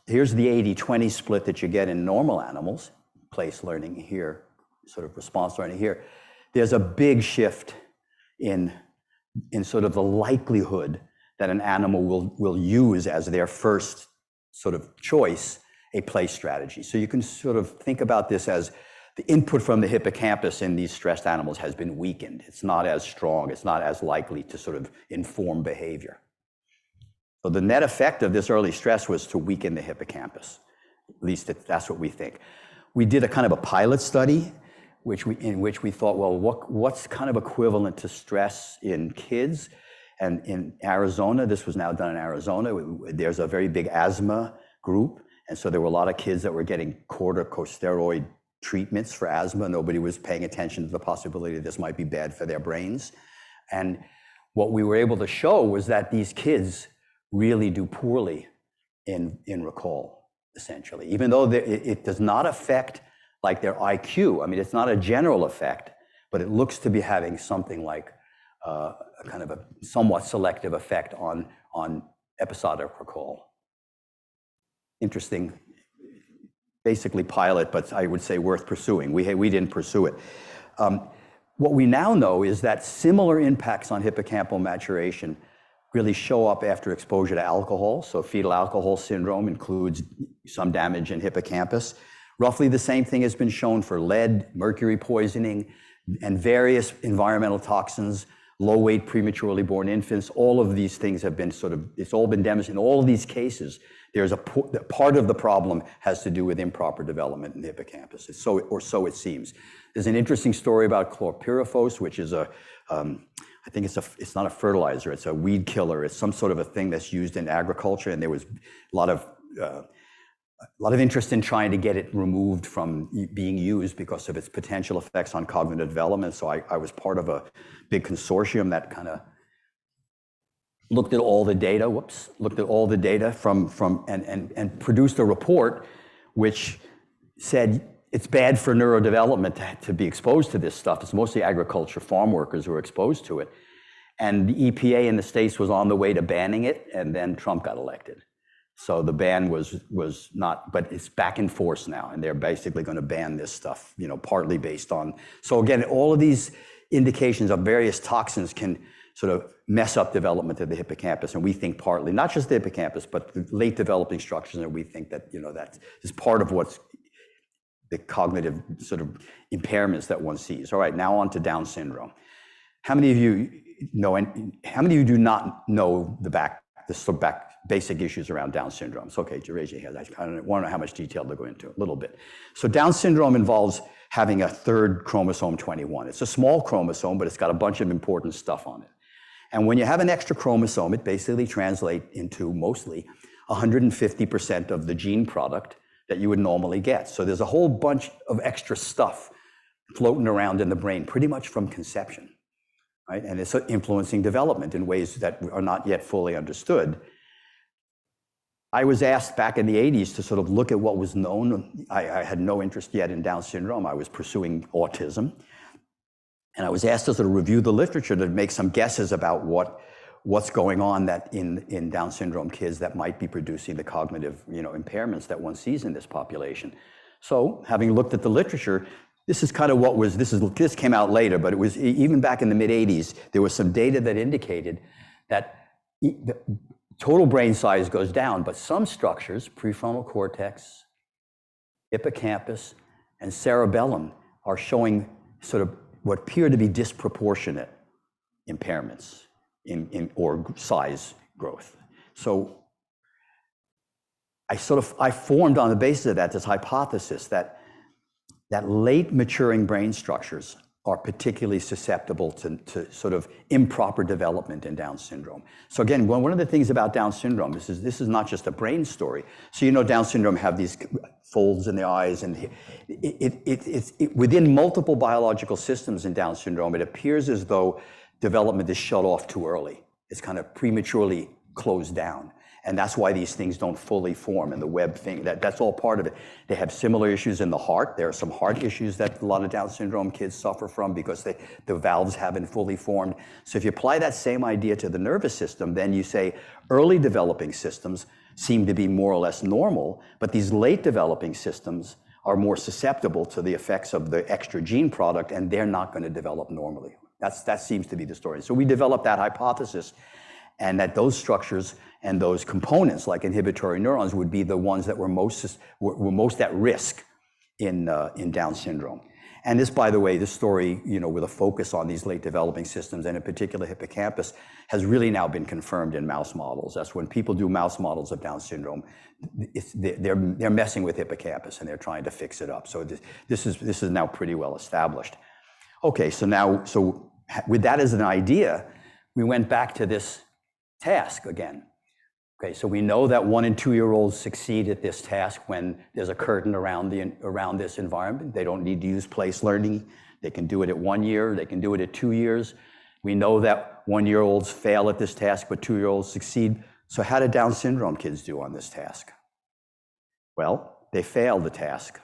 here's the 80-20 split that you get in normal animals, place learning here, sort of response learning here. There's a big shift in sort of the likelihood that an animal will use as their first sort of choice a place strategy. So you can sort of think about this as the input from the hippocampus in these stressed animals has been weakened. It's not as strong. It's not as likely to sort of inform behavior. So the net effect of this early stress was to weaken the hippocampus. At least that's what we think. We did a kind of a pilot study in which we thought, well, what's kind of equivalent to stress in kids? And in Arizona, this was now done in Arizona, there's a very big asthma group. And so there were a lot of kids that were getting corticosteroid treatments for asthma. Nobody was paying attention to the possibility that this might be bad for their brains. And what we were able to show was that these kids really do poorly in recall, essentially, even though it does not affect like their IQ. I mean, it's not a general effect, but it looks to be having something like a kind of a somewhat selective effect on episodic recall. Interesting. Basically pilot, but I would say worth pursuing. We didn't pursue it. What we now know is that similar impacts on hippocampal maturation really show up after exposure to alcohol. So fetal alcohol syndrome includes some damage in hippocampus. Roughly the same thing has been shown for lead, mercury poisoning, and various environmental toxins, low weight prematurely born infants. All of these things have been it's all been demonstrated. In all of these cases, there's part of the problem has to do with improper development in the hippocampus. So it seems. There's an interesting story about chlorpyrifos, which is I think it's not a fertilizer, it's a weed killer. It's some sort of a thing that's used in agriculture, and there was a lot of lot of interest in trying to get it removed from being used because of its potential effects on cognitive development. So I was part of a big consortium that kind of looked at all the data, and produced a report which said it's bad for neurodevelopment to be exposed to this stuff. It's mostly agriculture farm workers who are exposed to it. And the EPA in the States was on the way to banning it, and then Trump got elected. So the ban was not, but it's back in force now, and they're basically going to ban this stuff, partly based on. So again, all of these indications of various toxins can sort of mess up development of the hippocampus, and we think partly, not just the hippocampus, but the late developing structures, and we think that, that is part of what's the cognitive sort of impairments that one sees. All right, now on to Down syndrome. How many of you know, and how many of you do not know the basic issues around Down syndrome? It's okay to raise your hand. I don't want to know how much detail to go into, a little bit. So Down syndrome involves having a third chromosome 21. It's a small chromosome, but it's got a bunch of important stuff on it. And when you have an extra chromosome, it basically translates into mostly 150% of the gene product that you would normally get. So there's a whole bunch of extra stuff floating around in the brain, pretty much from conception, right? And it's influencing development in ways that are not yet fully understood. I was asked back in the 80s to sort of look at what was known. I had no interest yet in Down syndrome. I was pursuing autism. And I was asked to sort of review the literature to make some guesses about what's going on that in Down syndrome kids that might be producing the cognitive impairments that one sees in this population. So having looked at the literature, this is kind of what was, this came out later, but it was even back in the mid 80s, there was some data that indicated that the total brain size goes down, but some structures, prefrontal cortex, hippocampus, and cerebellum are showing sort of what appear to be disproportionate impairments or size growth. So I formed on the basis of that this hypothesis that late maturing brain structures are particularly susceptible to sort of improper development in Down syndrome. So again, one of the things about Down syndrome, this is not just a brain story. So Down syndrome have these folds in the eyes, and it's within multiple biological systems in Down syndrome, it appears as though development is shut off too early. It's kind of prematurely closed down. And that's why these things don't fully form, and the web thing, that's all part of it. They have similar issues in the heart. There are some heart issues that a lot of Down syndrome kids suffer from because the valves haven't fully formed. So if you apply that same idea to the nervous system, then you say early developing systems seem to be more or less normal, but these late developing systems are more susceptible to the effects of the extra gene product, and they're not going to develop normally. That seems to be the story. So we developed that hypothesis, and that those structures and those components, like inhibitory neurons, would be the ones that were most at risk in Down syndrome. And this, by the way, this story, with a focus on these late developing systems, and in particular hippocampus, has really now been confirmed in mouse models. That's when people do mouse models of Down syndrome, they're messing with hippocampus and they're trying to fix it up. So this is now pretty well established. Okay, so with that as an idea, we went back to this task again. Okay, so we know that 1 and 2-year-olds succeed at this task when there's a curtain around this environment. They don't need to use place learning. They can do it at 1 year. They can do it at 2 years. We know that 1-year-olds fail at this task, but 2-year-olds succeed. So how did Down syndrome kids do on this task? Well, they failed the task.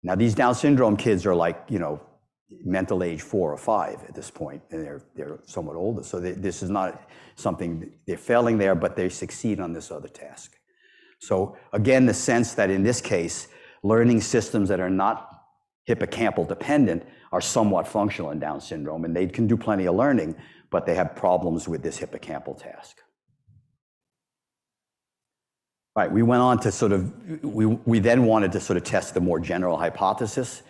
Now these Down syndrome kids are like, mental age 4 or 5 at this point, and they're somewhat older. So this is not something, they're failing there, but they succeed on this other task. So again, the sense that in this case, learning systems that are not hippocampal dependent are somewhat functional in Down syndrome, and they can do plenty of learning, but they have problems with this hippocampal task. All right, we went on to we then wanted to sort of test the more general hypothesis.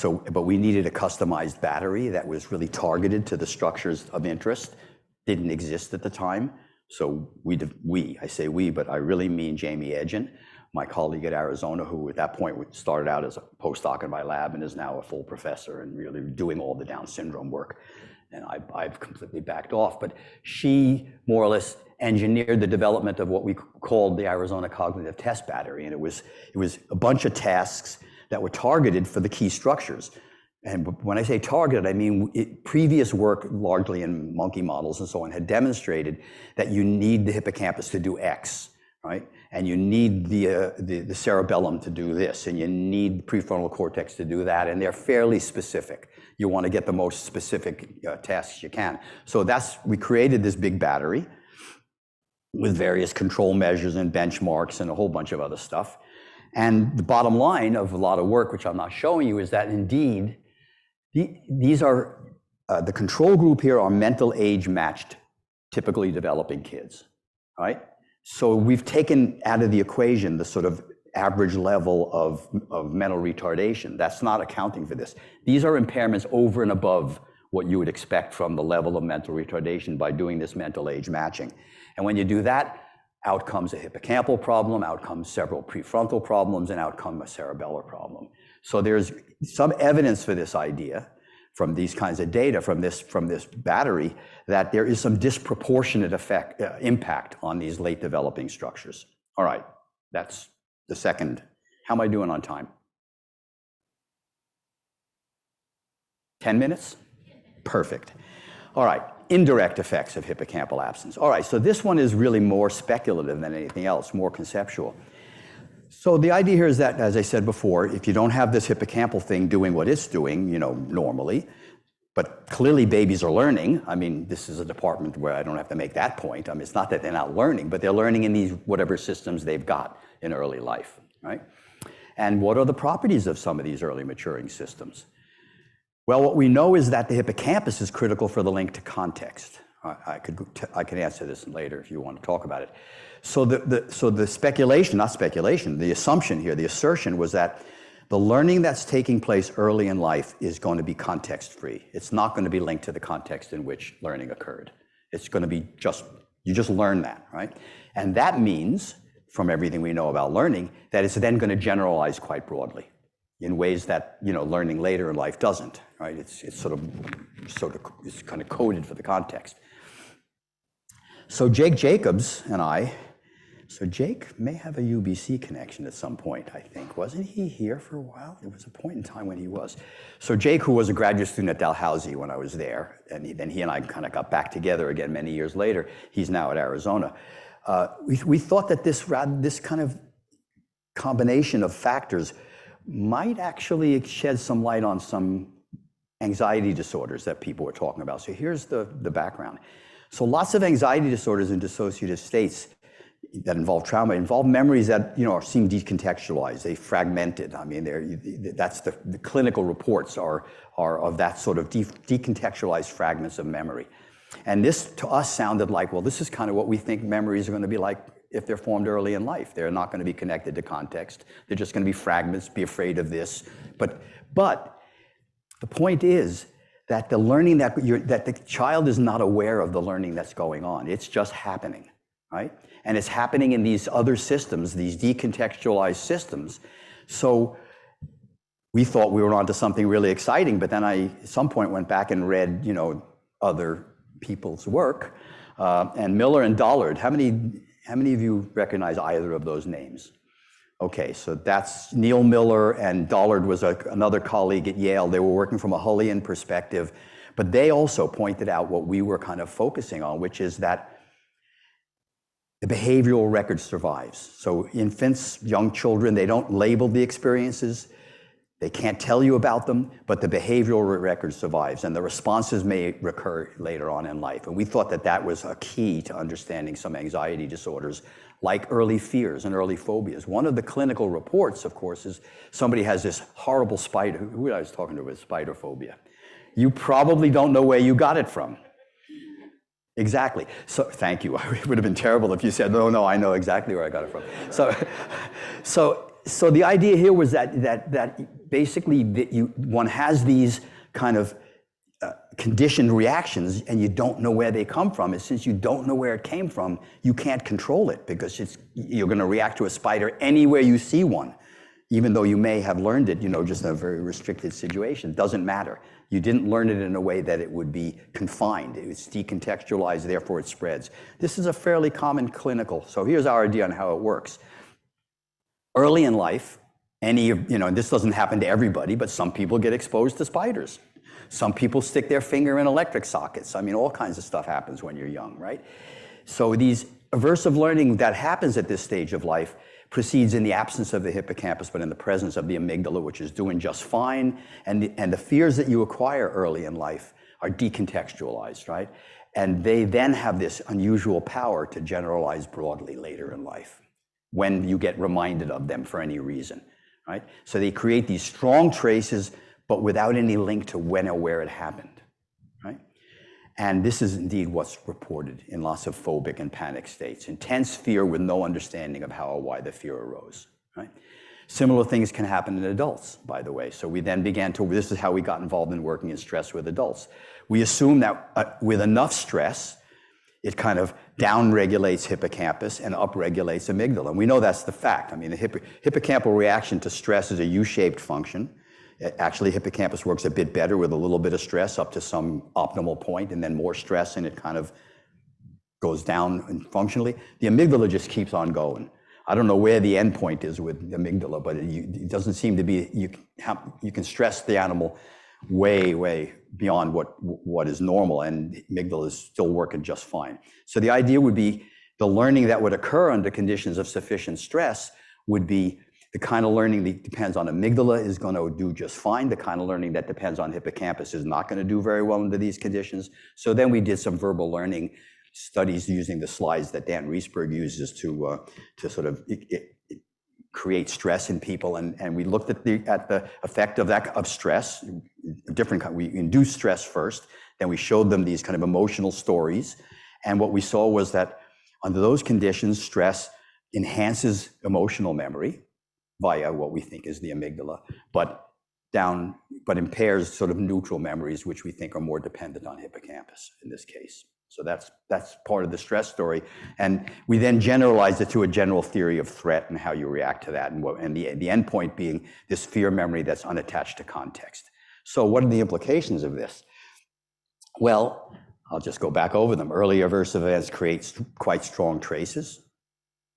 But we needed a customized battery that was really targeted to the structures of interest. Didn't exist at the time. So I say we, but I really mean Jamie Edgen, my colleague at Arizona, who at that point started out as a postdoc in my lab and is now a full professor and really doing all the Down syndrome work and I've completely backed off, but she more or less engineered the development of what we called the Arizona Cognitive Test Battery. And it was a bunch of tasks that were targeted for the key structures. And when I say targeted, I mean previous work, largely in monkey models and so on, had demonstrated that you need the hippocampus to do X, right? And you need the cerebellum to do this, and you need the prefrontal cortex to do that, and they're fairly specific. You want to get the most specific tasks you can. So we created this big battery with various control measures and benchmarks and a whole bunch of other stuff. And the bottom line of a lot of work, which I'm not showing you, is that indeed, these are, the control group here are mental age matched, typically developing kids, right? So we've taken out of the equation the sort of average level of mental retardation. That's not accounting for this. These are impairments over and above what you would expect from the level of mental retardation by doing this mental age matching. And when you do that, out comes a hippocampal problem, out comes several prefrontal problems, and out comes a cerebellar problem. So there's some evidence for this idea from these kinds of data, from this battery, that there is some disproportionate impact on these late developing structures. All right, that's the second. How am I doing on time? 10 minutes? Perfect. All right, indirect effects of hippocampal absence. All right, so this one is really more speculative than anything else, more conceptual. So the idea here is that, as I said before, if you don't have this hippocampal thing doing what it's doing, normally, but clearly babies are learning. I mean, this is a department where I don't have to make that point. I mean, it's not that they're not learning, but they're learning in these whatever systems they've got in early life, right? And what are the properties of some of these early maturing systems? Well, what we know is that the hippocampus is critical for the link to context. I could answer this later if you want to talk about it. So the speculation, not speculation, the assumption here, the assertion was that the learning that's taking place early in life is going to be context-free. It's not going to be linked to the context in which learning occurred. It's going to be you just learn that, right? And that means, from everything we know about learning, that it's then going to generalize quite broadly in ways that learning later in life doesn't, right? It's it's kind of coded for the context. So Jake Jacobs and I, so Jake may have a UBC connection at some point, I think. Wasn't he here for a while? There was a point in time when he was. So Jake, who was a graduate student at Dalhousie when I was there, and then he and I kind of got back together again many years later. He's now at Arizona. We thought that this kind of combination of factors might actually shed some light on some anxiety disorders that people were talking about. So here's the background. So lots of anxiety disorders and dissociative states that involve trauma involve memories that seem decontextualized, they fragmented. I mean, that's the clinical reports are of that sort of decontextualized fragments of memory. And this to us sounded like, well, this is kind of what we think memories are going to be like if they're formed early in life. They're not going to be connected to context. They're just going to be fragments, be afraid of this. But the point is that the learning that the child is not aware of the learning that's going on. It's just happening, right? And it's happening in these other systems, these decontextualized systems. So we thought we were onto something really exciting, but then I, at some point, went back and read, other people's work. And Miller and Dollard, how many of you recognize either of those names? Okay, so that's Neil Miller, and Dollard was another colleague at Yale. They were working from a Hullian perspective, but they also pointed out what we were kind of focusing on, which is that the behavioral record survives. So infants, young children, they don't label the experiences. They can't tell you about them, but the behavioral record survives, and the responses may recur later on in life. And we thought that that was a key to understanding some anxiety disorders, like early fears and early phobias. One of the clinical reports, of course, is somebody has this horrible spider. Who I was talking to with spider phobia. You probably don't know where you got it from. Exactly. So thank you. It would have been terrible if you said, no, I know exactly where I got it from. So the idea here was that basically one has these kind of conditioned reactions, and you don't know where they come from. And since you don't know where it came from, you can't control it, because you're going to react to a spider anywhere you see one. even though you may have learned it, just in a very restricted situation. It doesn't matter. You didn't learn it in a way that it would be confined. It's decontextualized, therefore it spreads. This is a fairly common clinical. So here's our idea on how it works. Early in life, and this doesn't happen to everybody, but some people get exposed to spiders. Some people stick their finger in electric sockets. I mean, all kinds of stuff happens when you're young, right? So these aversive learning that happens at this stage of life proceeds in the absence of the hippocampus, but in the presence of the amygdala, which is doing just fine. And the fears that you acquire early in life are decontextualized, right? And they then have this unusual power to generalize broadly later in life when you get reminded of them for any reason, right? So they create these strong traces, but without any link to when or where it happened, right? And this is indeed what's reported in lots of phobic and panic states. Intense fear with no understanding of how or why the fear arose, right? Similar things can happen in adults, by the way. So we then this is how we got involved in working in stress with adults. We assume that with enough stress, it kind of downregulates hippocampus and upregulates amygdala. And we know that's the fact. I mean, the hippocampal reaction to stress is a U-shaped function. Actually, hippocampus works a bit better with a little bit of stress up to some optimal point, and then more stress, and it kind of goes down functionally. The amygdala just keeps on going. I don't know where the end point is with the amygdala, but it doesn't seem to be, you can stress the animal way, way beyond what is normal, and the amygdala is still working just fine. So the idea would be the learning that would occur under conditions of sufficient stress would be the kind of learning that depends on amygdala is going to do just fine. The kind of learning that depends on hippocampus is not going to do very well under these conditions. So then we did some verbal learning studies using the slides that Dan Riesberg uses to sort of create stress in people. And we looked at the effect of stress, we induced stress first, then we showed them these kind of emotional stories. And what we saw was that under those conditions, stress enhances emotional memory via what we think is the amygdala, but impairs sort of neutral memories, which we think are more dependent on hippocampus in this case. So that's part of the stress story. And we then generalized it to a general theory of threat and how you react to that, and the end point being this fear memory that's unattached to context. So what are the implications of this? Well, I'll just go back over them. Early aversive events create quite strong traces.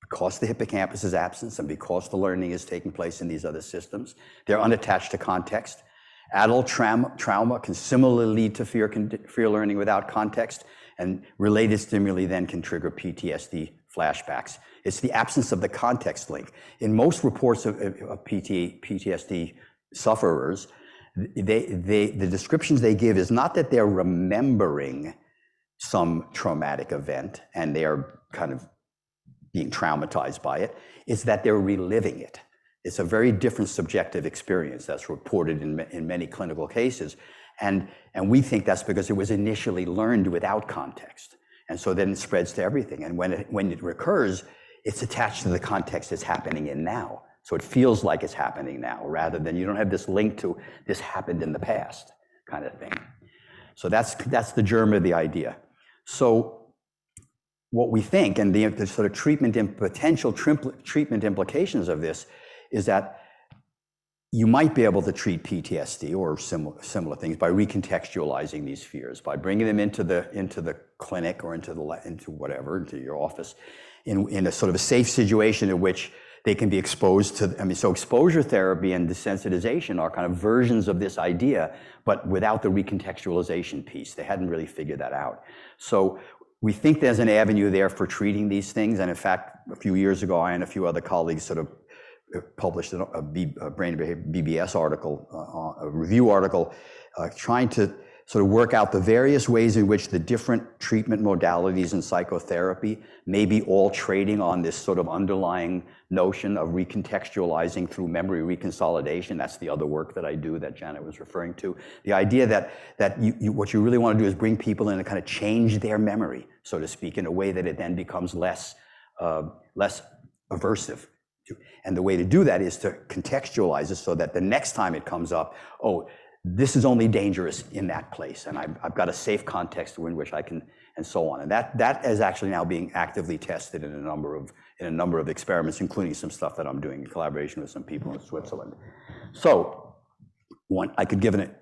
Because the hippocampus is absent and because the learning is taking place in these other systems, they're unattached to context. Adult trauma can similarly lead to fear learning without context, and related stimuli then can trigger PTSD flashbacks. It's the absence of the context link. In most reports of PTSD sufferers, the descriptions they give is not that they're remembering some traumatic event and they're kind of being traumatized by it, is that they're reliving it. It's a very different subjective experience that's reported in many clinical cases. And we think that's because it was initially learned without context. And so then it spreads to everything. And when it recurs, it's attached to the context it's happening in now. So it feels like it's happening now, rather than you don't have this link to this happened in the past kind of thing. So that's the germ of the idea. So what we think, and the sort of potential treatment implications of this, is that you might be able to treat PTSD or similar things by recontextualizing these fears, by bringing them into the clinic or into your office, in a sort of a safe situation in which they can be exposed to. So exposure therapy and desensitization are kind of versions of this idea, but without the recontextualization piece. They hadn't really figured that out. So we think there's an avenue there for treating these things. And in fact, a few years ago, I and a few other colleagues sort of published a brain behavior BBS article, a review article, trying to sort of work out the various ways in which the different treatment modalities in psychotherapy may be all trading on this sort of underlying notion of recontextualizing through memory reconsolidation. That's the other work that I do that Janet was referring to. The idea that what you really want to do is bring people in and kind of change their memory, so to speak, in a way that it then becomes less aversive. And the way to do that is to contextualize it so that the next time it comes up, oh, this is only dangerous in that place, and I've got a safe context in which I can, and so on. And that is actually now being actively tested in a number of experiments, including some stuff that I'm doing in collaboration with some people in Switzerland. So I could give an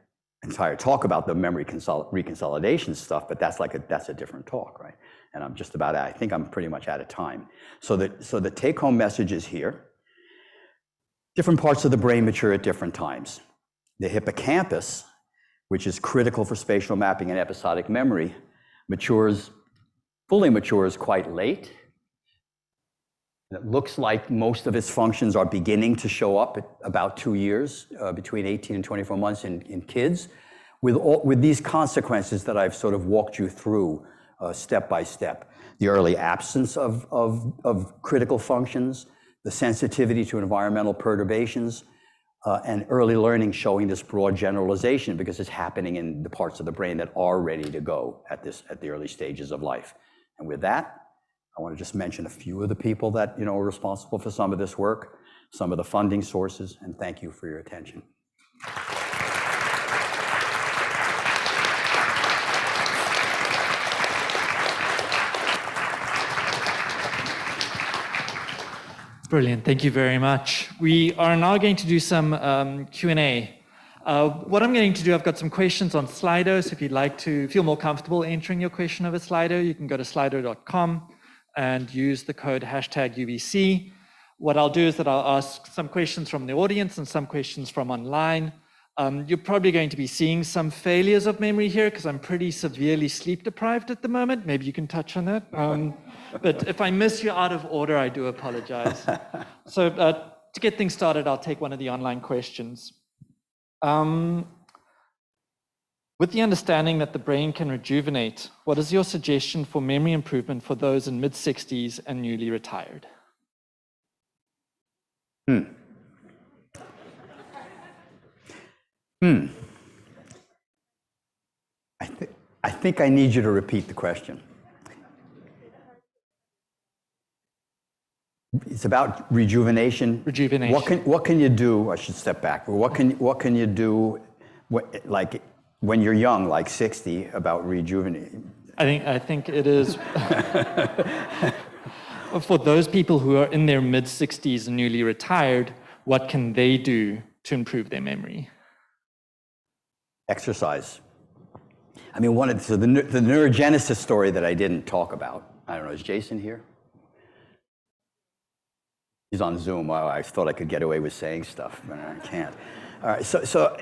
entire talk about the memory reconsolidation stuff, but that's a different talk, right? And I'm just about, I think I'm pretty much out of time. So the take-home message is here. Different parts of the brain mature at different times. The hippocampus, which is critical for spatial mapping and episodic memory, fully matures quite late. It looks like most of its functions are beginning to show up at about 2 years, between 18 and 24 months in kids, with these consequences that I've sort of walked you through step by step. The early absence of critical functions, the sensitivity to environmental perturbations, and early learning showing this broad generalization because it's happening in the parts of the brain that are ready to go at the early stages of life. And with that, I want to just mention a few of the people that are responsible for some of this work, some of the funding sources, and thank you for your attention. Brilliant, thank you very much. We are now going to do some Q&A. What I'm going to do, I've got some questions on Slido, so if you'd like to feel more comfortable entering your question over Slido, you can go to slido.com and use the code #UBC. What I'll do is that I'll ask some questions from the audience and some questions from online. You're probably going to be seeing some failures of memory here because I'm pretty severely sleep deprived at the moment. Maybe you can touch on that. But if I miss you out of order, I do apologize. So to get things started, I'll take one of the online questions. With the understanding that the brain can rejuvenate, what is your suggestion for memory improvement for those in mid-60s and newly retired? I think I need you to repeat the question. It's about rejuvenation. Rejuvenation. What can you do? I should step back. What can you do, like when you're young, like 60, about rejuvenating? I think it is for those people who are in their mid-60s and newly retired. What can they do to improve their memory? Exercise. I mean, so the neurogenesis story that I didn't talk about. I don't know. Is Jason here? He's on Zoom. Oh, I thought I could get away with saying stuff, but I can't. All right. So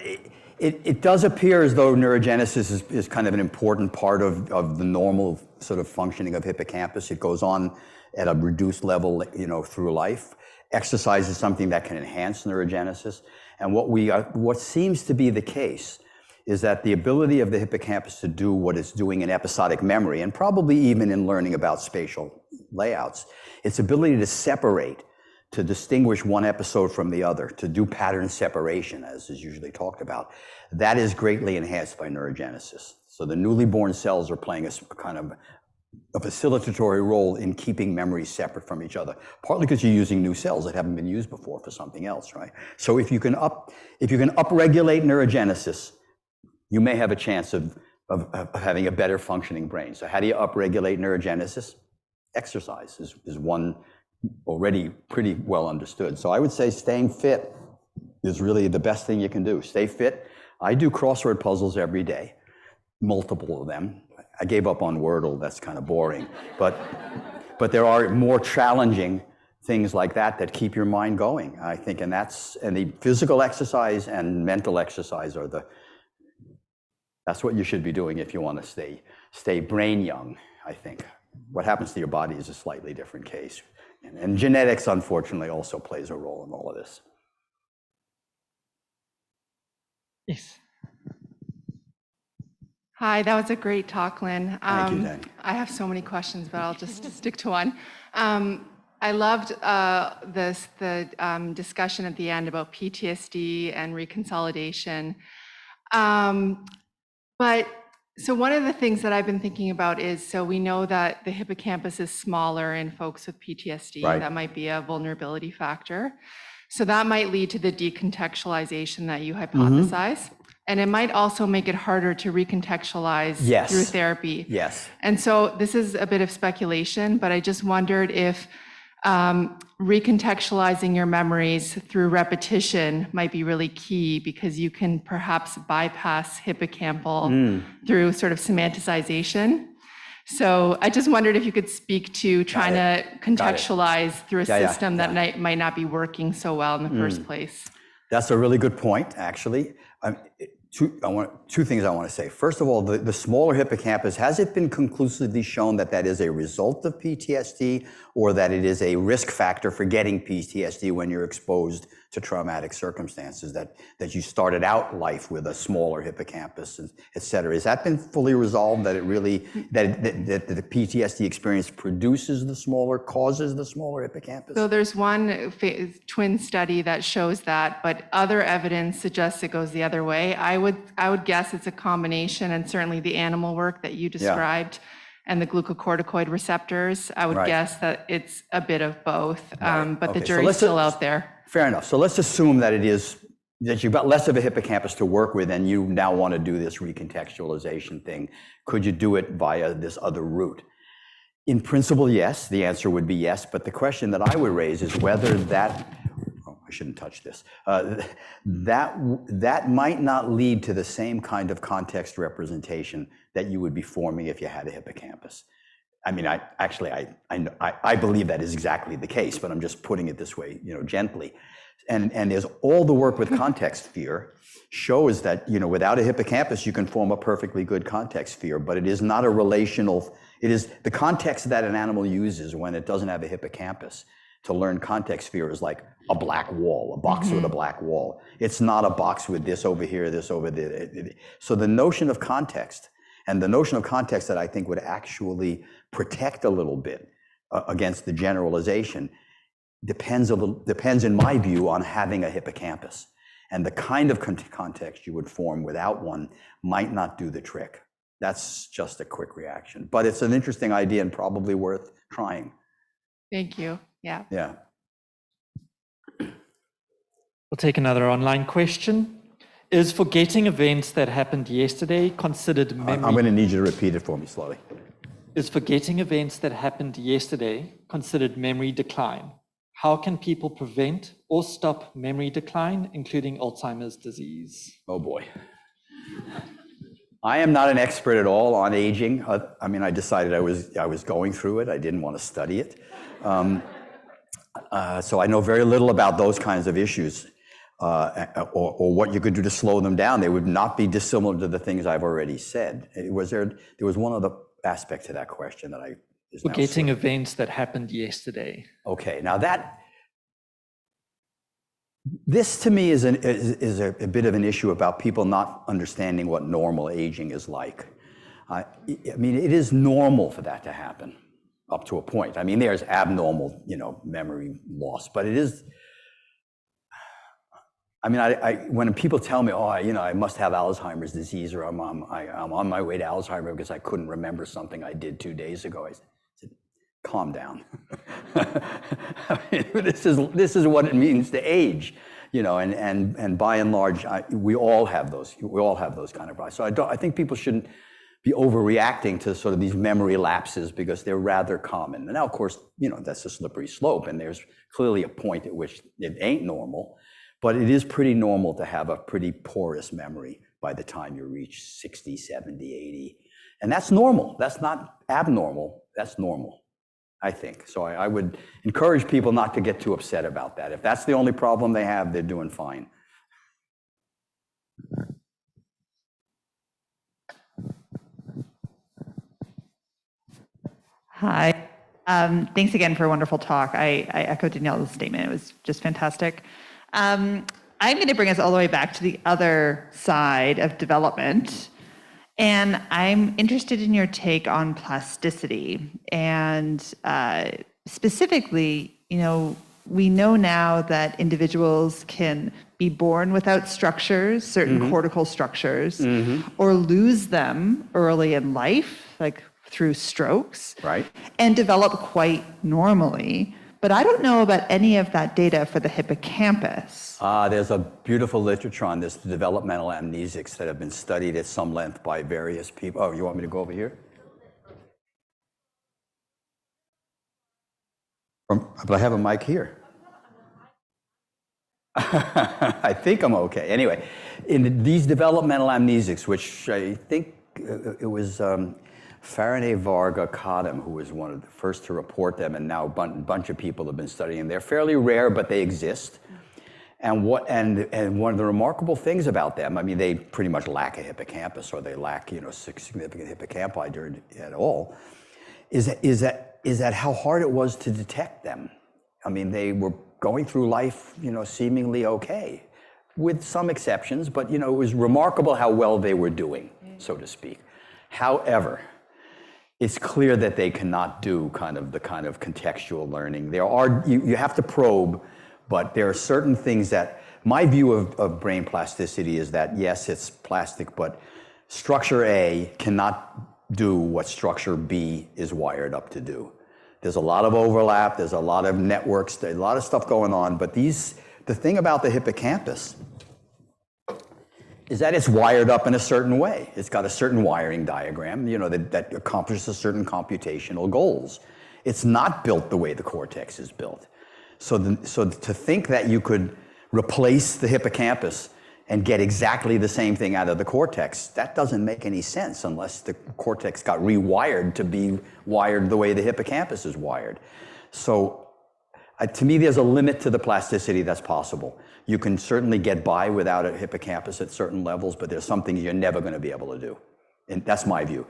it does appear as though neurogenesis is kind of an important part of the normal sort of functioning of hippocampus. It goes on at a reduced level, through life. Exercise is something that can enhance neurogenesis. And what seems to be the case is that the ability of the hippocampus to do what it's doing in episodic memory, and probably even in learning about spatial layouts, its ability to separate, to distinguish one episode from the other, to do pattern separation, as is usually talked about, that is greatly enhanced by neurogenesis. So the newly born cells are playing a kind of a facilitatory role in keeping memories separate from each other, partly because you're using new cells that haven't been used before for something else, right? So if you can upregulate neurogenesis, you may have a chance of having a better functioning brain. So how do you upregulate neurogenesis? Exercise is one already pretty well understood. So I would say staying fit is really the best thing you can do. Stay fit. I do crossword puzzles every day, multiple of them. I gave up on Wordle, that's kind of boring. But there are more challenging things like that keep your mind going, I think. And the physical exercise and mental exercise that's what you should be doing if you want to stay brain young, I think. What happens to your body is a slightly different case. And genetics, unfortunately, also plays a role in all of this. Yes. Hi, that was a great talk, Lynn. Thank you, Danny. I have so many questions, but I'll just stick to one. I loved the discussion at the end about PTSD and reconsolidation. But so one of the things that I've been thinking about is, so we know that the hippocampus is smaller in folks with PTSD. Right. That might be a vulnerability factor. So that might lead to the decontextualization that you hypothesize. And it might also make it harder to recontextualize Yes. through therapy. Yes. And so this is a bit of speculation, but I just wondered if recontextualizing your memories through repetition might be really key, because you can perhaps bypass hippocampal through sort of semanticization. So I just wondered if you could speak to trying to contextualize through a system that might not be working so well in the first place. That's a really good point, actually. Two things I want to say. First of all, the smaller hippocampus, has it been conclusively shown that that is a result of PTSD, or that it is a risk factor for getting PTSD when you're exposed to traumatic circumstances, that you started out life with a smaller hippocampus, et cetera? Has that been fully resolved, that it really, that the PTSD experience causes the smaller hippocampus? So there's one twin study that shows that, but other evidence suggests it goes the other way. I would guess it's a combination, and certainly the animal work that you described and the glucocorticoid receptors, I would guess that it's a bit of both, but the jury's still out there. Fair enough. So let's assume that that you've got less of a hippocampus to work with, and you now want to do this recontextualization thing. Could you do it via this other route? In principle, yes. The answer would be yes. But the question that I would raise is whether that, I shouldn't touch this, that might not lead to the same kind of context representation that you would be forming if you had a hippocampus. I mean, I believe that is exactly the case, but I'm just putting it this way, gently. And there's all the work with context sphere shows that, without a hippocampus, you can form a perfectly good context sphere, but it is not a relational, it is the context that an animal uses when it doesn't have a hippocampus to learn context sphere is like a black wall, a box with a black wall. It's not a box with this over here, this over there. So the notion of context, and the notion of context that I think would actually protect a little bit against the generalization, depends in my view on having a hippocampus. And the kind of context you would form without one might not do the trick. That's just a quick reaction. But it's an interesting idea and probably worth trying. Thank you. Yeah. Yeah. We'll take another online question. Is forgetting events that happened yesterday considered memory? I'm going to need you to repeat it for me slowly. Is forgetting events that happened yesterday considered memory decline? How can people prevent or stop memory decline, including Alzheimer's disease? Oh boy. I am not an expert at all on aging. I mean, I decided I was going through it. I didn't want to study it. So I know very little about those kinds of issues. Or what you could do to slow them down. They would not be dissimilar to the things I've already said. There was one other aspect to that question that forgetting events that happened yesterday. Okay, now this to me is a bit of an issue about people not understanding what normal aging is like. I mean, it is normal for that to happen up to a point. I mean, there's abnormal, memory loss, but it is. I mean, when people tell me, I must have Alzheimer's disease, or I'm on my way to Alzheimer's because I couldn't remember something I did 2 days ago, I said, calm down. I mean, this is what it means to age, and by and large, we all have those kind of problems. So I think people shouldn't be overreacting to sort of these memory lapses because they're rather common. And now, of course, that's a slippery slope, and there's clearly a point at which it ain't normal. But it is pretty normal to have a pretty porous memory by the time you reach 60, 70, 80. And that's normal. That's not abnormal. That's normal, I think. So I would encourage people not to get too upset about that. If that's the only problem they have, they're doing fine. Hi. Thanks again for a wonderful talk. I echo Danielle's statement. It was just fantastic. I'm going to bring us all the way back to the other side of development. And I'm interested in your take on plasticity. And specifically, we know now that individuals can be born without structures, certain cortical structures, or lose them early in life, like through strokes, right? And develop quite normally. but I don't know about any of that data for the hippocampus. There's a beautiful literature on this, the developmental amnesics that have been studied at some length by various people. Oh, you want me to go over here? But I have a mic here. I think I'm okay. Anyway, in these developmental amnesics, which I think it was Faraday Varga Kadam, who was one of the first to report them, and now a bunch of people have been studying them. They're fairly rare, but they exist. And one of the remarkable things about them, I mean, they pretty much lack a hippocampus, or they lack, significant hippocampi at all, is that how hard it was to detect them. I mean, they were going through life, seemingly okay, with some exceptions, but it was remarkable how well they were doing, so to speak. However, it's clear that they cannot do the kind of contextual learning. You have to probe, but there are certain things that, my view of brain plasticity is that, yes, it's plastic, but structure A cannot do what structure B is wired up to do. There's a lot of overlap, there's a lot of networks, there's a lot of stuff going on, but the thing about the hippocampus is that it's wired up in a certain way. It's got a certain wiring diagram, that accomplishes certain computational goals. It's not built the way the cortex is built. So to think that you could replace the hippocampus and get exactly the same thing out of the cortex, that doesn't make any sense unless the cortex got rewired to be wired the way the hippocampus is wired. So to me, there's a limit to the plasticity that's possible. You can certainly get by without a hippocampus at certain levels, but there's some things you're never going to be able to do. And that's my view.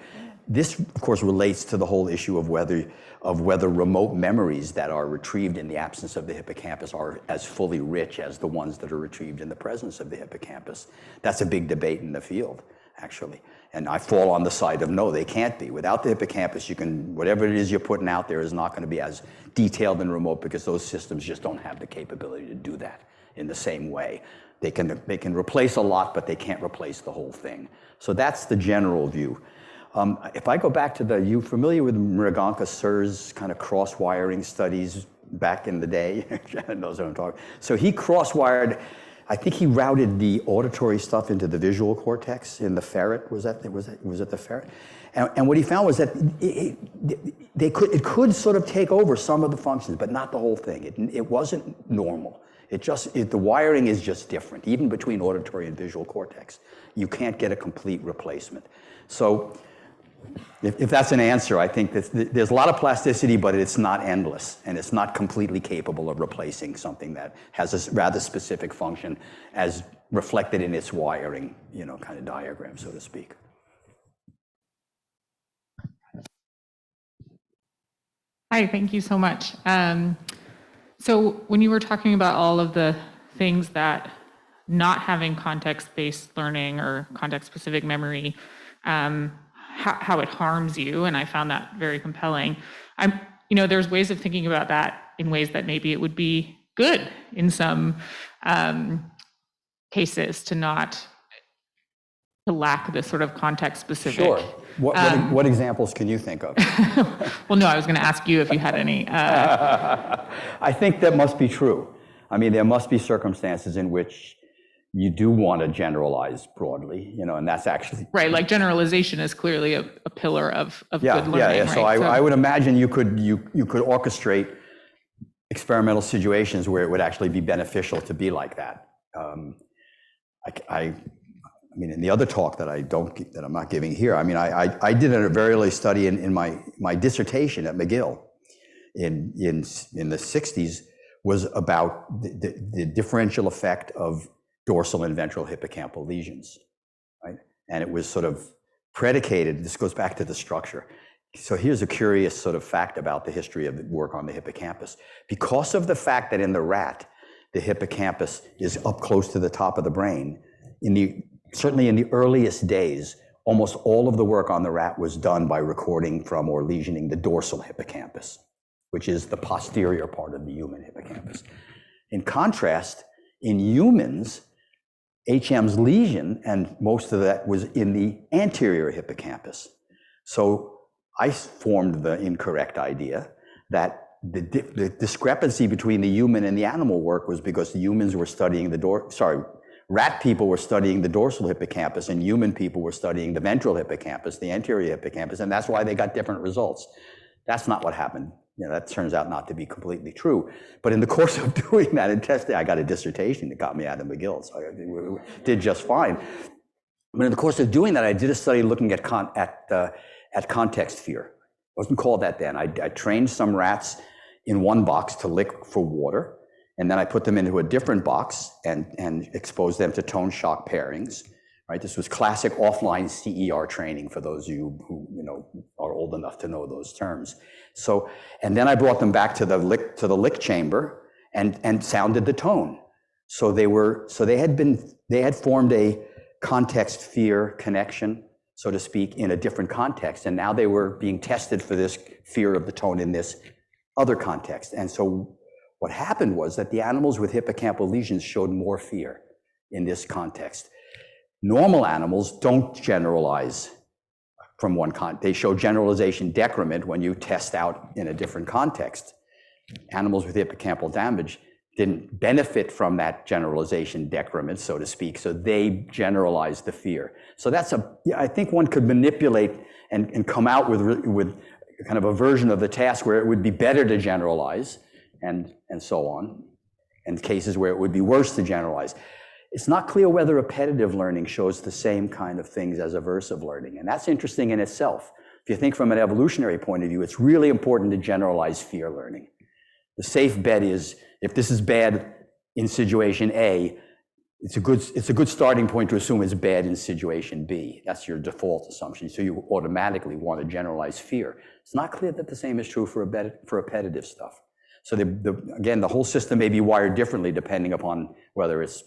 This, of course, relates to the whole issue of whether remote memories that are retrieved in the absence of the hippocampus are as fully rich as the ones that are retrieved in the presence of the hippocampus. That's a big debate in the field, actually. And I fall on the side of no, they can't be. Without the hippocampus, whatever it is you're putting out there is not going to be as detailed and remote, because those systems just don't have the capability to do that in the same way. They can replace a lot, but they can't replace the whole thing. So that's the general view. If I go back to you familiar with Mriganka-Sir's kind of cross-wiring studies back in the day? Shannon knows what I'm talking. So he cross-wired, I think he routed the auditory stuff into the visual cortex in the ferret. Was it the ferret? And what he found was that it could sort of take over some of the functions, but not the whole thing. It wasn't normal. The wiring is just different, even between auditory and visual cortex. You can't get a complete replacement. So if that's an answer, I think that there's a lot of plasticity, but it's not endless, and it's not completely capable of replacing something that has a rather specific function as reflected in its wiring, kind of diagram, so to speak. Hi, thank you so much. So when you were talking about all of the things that not having context-based learning or context-specific memory, how it harms you, and I found that very compelling. There's ways of thinking about that in ways that maybe it would be good in some cases to lack this sort of context-specific. Sure. What examples can you think of? Well, no, I was going to ask you if you had any. I think that must be true. I mean, there must be circumstances in which you do want to generalize broadly, and that's actually right. Like generalization is clearly a pillar of good learning. Yeah. Right? So I would imagine you could orchestrate experimental situations where it would actually be beneficial to be like that. I mean, in the other talk that I'm not giving here, I mean, I did a very early study in my dissertation at McGill in the 60s was about the differential effect of dorsal and ventral hippocampal lesions, right? And it was sort of predicated, this goes back to the structure. So here's a curious sort of fact about the history of the work on the hippocampus. Because of the fact that in the rat, the hippocampus is up close to the top of the brain, certainly in the earliest days, almost all of the work on the rat was done by recording from or lesioning the dorsal hippocampus, which is the posterior part of the human hippocampus. In contrast, in humans, HM's lesion, and most of that was in the anterior hippocampus. So I formed the incorrect idea that the discrepancy between the human and the animal work was because the humans were studying rat people were studying the dorsal hippocampus and human people were studying the ventral hippocampus, the anterior hippocampus, and that's why they got different results. That's not what happened. That turns out not to be completely true. But in the course of doing that and testing, I got a dissertation that got me out of McGill, so I did just fine. But in the course of doing that, I did a study looking at context fear. It wasn't called that then. I trained some rats in one box to lick for water, and then I put them into a different box and exposed them to tone shock pairings. Right? This was classic offline CER training for those of you who are old enough to know those terms. So, and then I brought them back to the lick chamber and sounded the tone. So they had formed a context fear connection, so to speak, in a different context, and now they were being tested for this fear of the tone in this other context. And so what happened was that the animals with hippocampal lesions showed more fear in this context. Normal animals don't generalize from one they show generalization decrement when you test out in a different context. Animals with hippocampal damage didn't benefit from that generalization decrement, so to speak, so they generalized the fear. So I think one could manipulate and come out with kind of a version of the task where it would be better to generalize and so on, and cases where it would be worse to generalize. It's not clear whether repetitive learning shows the same kind of things as aversive learning, and that's interesting in itself. If you think from an evolutionary point of view, it's really important to generalize fear learning. The safe bet is, if this is bad in situation A, it's a good starting point to assume it's bad in situation B. That's your default assumption, so you automatically want to generalize fear. It's not clear that the same is true for repetitive stuff. So again, the whole system may be wired differently depending upon whether it's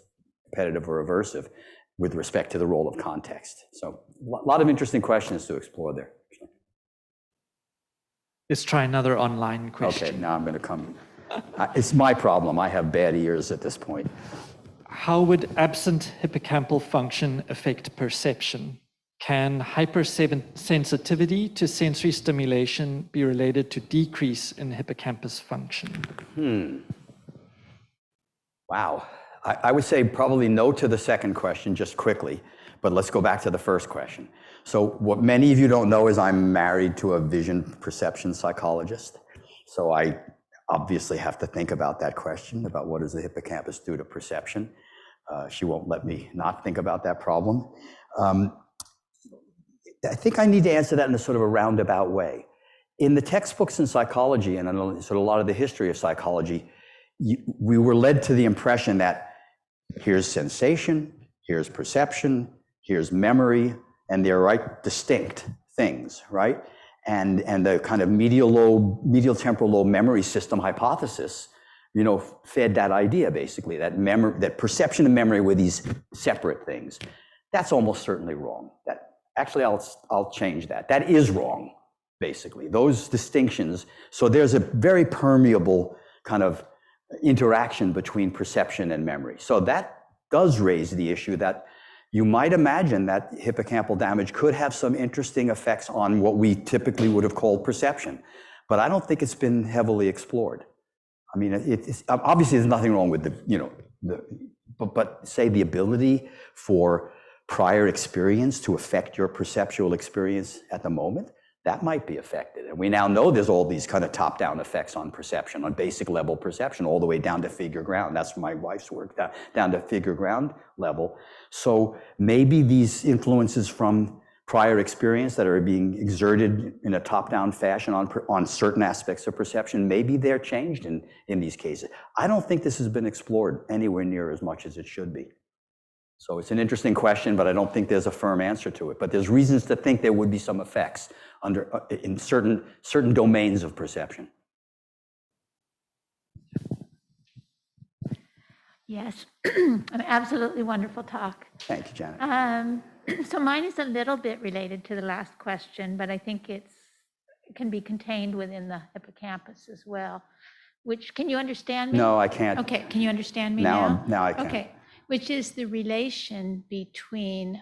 repetitive or aversive with respect to the role of context. So a lot of interesting questions to explore there. Let's try another online question. Okay, now I'm going to come. It's my problem. I have bad ears at this point. How would absent hippocampal function affect perception? Can hypersensitivity to sensory stimulation be related to decrease in hippocampus function? Wow. I would say probably no to the second question, just quickly, but let's go back to the first question. So what many of you don't know is I'm married to a vision perception psychologist. So I obviously have to think about that question, about what does the hippocampus do to perception. She won't let me not think about that problem. I think I need to answer that in a sort of a roundabout way. In the textbooks in psychology and in sort of a lot of the history of psychology, we were led to the impression that here's sensation, here's perception, here's memory, and they're distinct things, right? And the kind of medial temporal lobe memory system hypothesis, fed that idea basically, that perception and memory were these separate things. That's almost certainly wrong. Actually, I'll change that. That is wrong, basically. Those distinctions. So there's a very permeable kind of interaction between perception and memory. So that does raise the issue that you might imagine that hippocampal damage could have some interesting effects on what we typically would have called perception. But I don't think it's been heavily explored. I mean, it's obviously there's nothing wrong with but say the ability for prior experience to affect your perceptual experience at the moment, that might be affected. And we now know there's all these kind of top-down effects on perception, on basic level perception, all the way down to figure ground. That's my wife's work, down to figure ground level. So maybe these influences from prior experience that are being exerted in a top-down fashion on certain aspects of perception, maybe they're changed in these cases. I don't think this has been explored anywhere near as much as it should be. So it's an interesting question, but I don't think there's a firm answer to it. But there's reasons to think there would be some effects in certain domains of perception. Yes, an absolutely wonderful talk. Thank you, Janet. So mine is a little bit related to the last question, but I think it can be contained within the hippocampus as well. Can you understand me? No, I can't. Okay, can you understand me now? Now I can. Okay, which is the relation between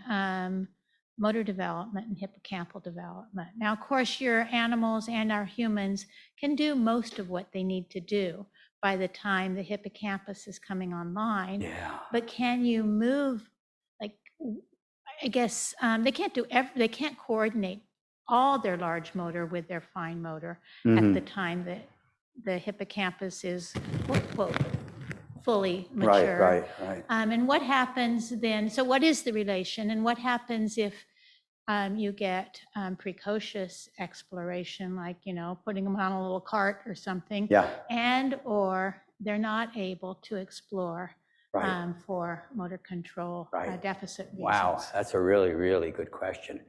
motor development and hippocampal development. Now, of course, your animals and our humans can do most of what they need to do by the time the hippocampus is coming online. Yeah. But can you move, like, I guess they can't do they can't coordinate all their large motor with their fine motor at the time that the hippocampus is, quote, fully mature. Right. And what happens then? So what is the relation, and what happens if you get precocious exploration, like, putting them on a little cart or something, Yeah. and or they're not able to explore Right. for motor control deficit reasons? Wow, that's a really, really good question.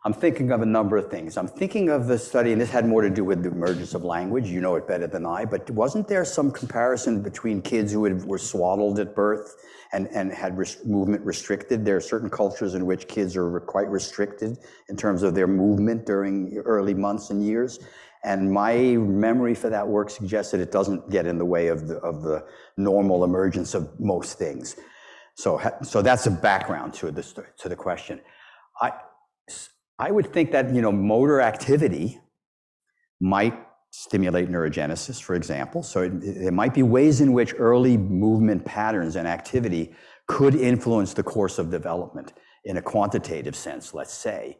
I'm thinking of a number of things. I'm thinking of the study, and this had more to do with the emergence of language. You know it better than I, but wasn't there some comparison between kids who were swaddled at birth and had movement restricted? There are certain cultures in which kids are quite restricted in terms of their movement during early months and years. And my memory for that work suggests that it doesn't get in the way of the normal emergence of most things. So that's a background to the question. I would think that, motor activity might stimulate neurogenesis, for example. So there might be ways in which early movement patterns and activity could influence the course of development in a quantitative sense, let's say.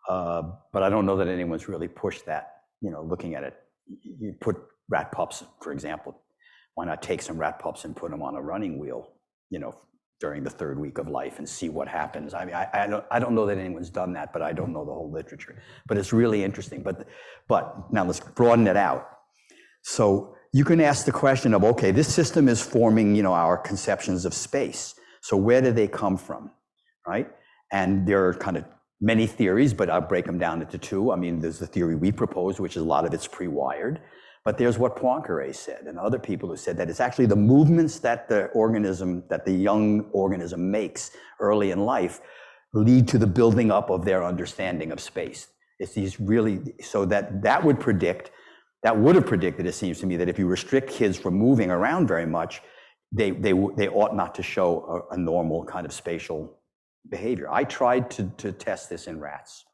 But I don't know that anyone's really pushed that, looking at it. You put rat pups, for example. Why not take some rat pups and put them on a running wheel, during the third week of life and see what happens? I mean, I don't know that anyone's done that, but I don't know the whole literature. But it's really interesting. But now let's broaden it out. So you can ask the question of, okay, this system is forming, our conceptions of space. So where do they come from, right? And there are kind of many theories, but I'll break them down into two. I mean, there's the theory we propose, which is a lot of it's pre-wired. But there's what Poincaré said, and other people who said that it's actually the movements that the young organism makes early in life lead to the building up of their understanding of space. It's these really, so that would have predicted, it seems to me, that if you restrict kids from moving around very much, they ought not to show a normal kind of spatial behavior. I tried to test this in rats.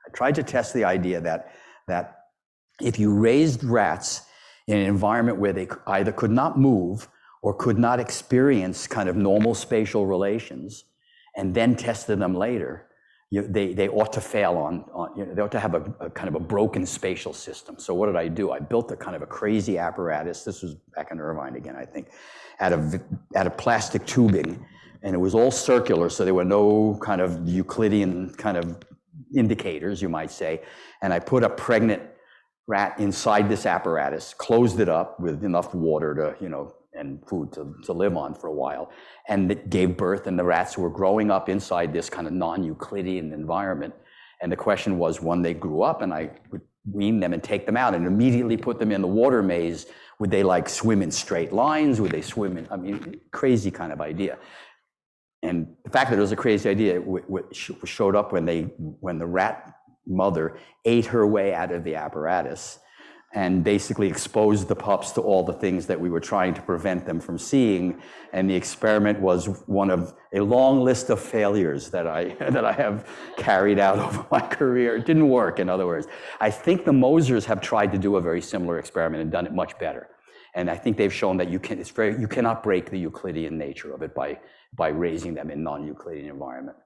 I tried to test the idea that if you raised rats in an environment where they either could not move or could not experience kind of normal spatial relations, and then tested them later, they ought to fail they ought to have a kind of a broken spatial system. So what did I do? I built a kind of a crazy apparatus. This was back in Irvine again, I think, out of plastic tubing, and it was all circular, so there were no kind of Euclidean kind of indicators, you might say. And I put a pregnant rat inside this apparatus, closed it up with enough water to, and food to live on for a while, and it gave birth, and the rats were growing up inside this kind of non-Euclidean environment. And the question was, when they grew up and I would wean them and take them out and immediately put them in the water maze, would they swim in straight lines? Would they swim in, crazy kind of idea. And the fact that it was a crazy idea showed up when the rat mother ate her way out of the apparatus and basically exposed the pups to all the things that we were trying to prevent them from seeing. And the experiment was one of a long list of failures that I have carried out over my career. It didn't work, in other words. I think the Mosers have tried to do a very similar experiment and done it much better. And I think they've shown that you cannot break the Euclidean nature of it by raising them in non-Euclidean environment.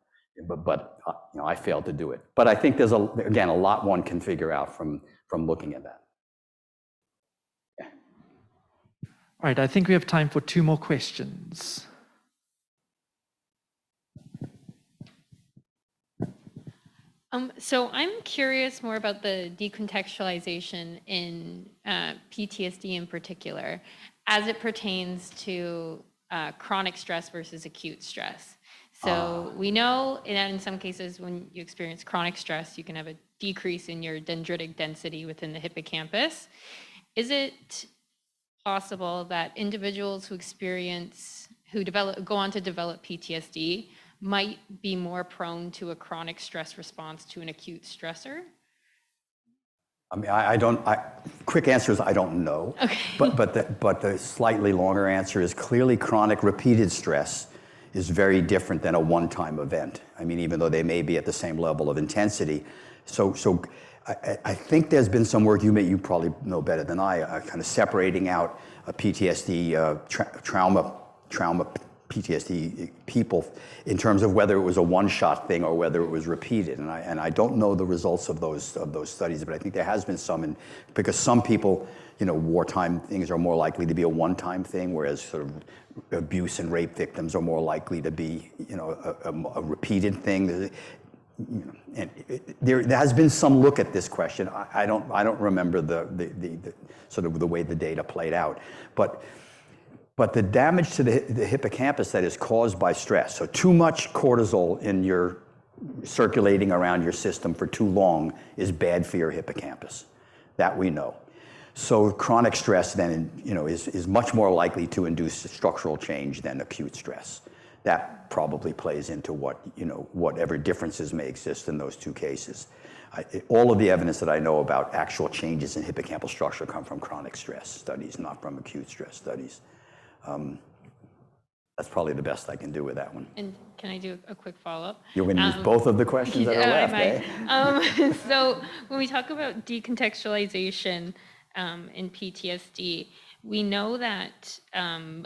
But I failed to do it. But I think there's a lot one can figure out from looking at that. Yeah. All right, I think we have time for 2 more questions. So I'm curious more about the decontextualization in PTSD in particular, as it pertains to chronic stress versus acute stress. So we know in some cases when you experience chronic stress, you can have a decrease in your dendritic density within the hippocampus. Is it possible that individuals who go on to develop PTSD might be more prone to a chronic stress response to an acute stressor? I mean, quick answer is I don't know. Okay. But the slightly longer answer is clearly chronic repeated stress is very different than a one-time event. I mean, even though they may be at the same level of intensity. So I think there's been some work, you probably know better than I, kind of separating out a PTSD, trauma PTSD people in terms of whether it was a one-shot thing or whether it was repeated. And I don't know the results of those studies, but I think there has been some, because some people, wartime things are more likely to be a one-time thing, whereas sort of abuse and rape victims are more likely to be, a repeated thing. And there has been some look at this question. I don't remember the sort of the way the data played out, but the damage to the hippocampus that is caused by stress. So too much cortisol in your circulating around your system for too long is bad for your hippocampus. That we know. So chronic stress then, is much more likely to induce structural change than acute stress. That probably plays into whatever differences may exist in those two cases. All of the evidence that I know about actual changes in hippocampal structure come from chronic stress studies, not from acute stress studies. That's probably the best I can do with that one. And can I do a quick follow-up? You're going to use both of the questions that are left, eh? So when we talk about decontextualization in PTSD, we know that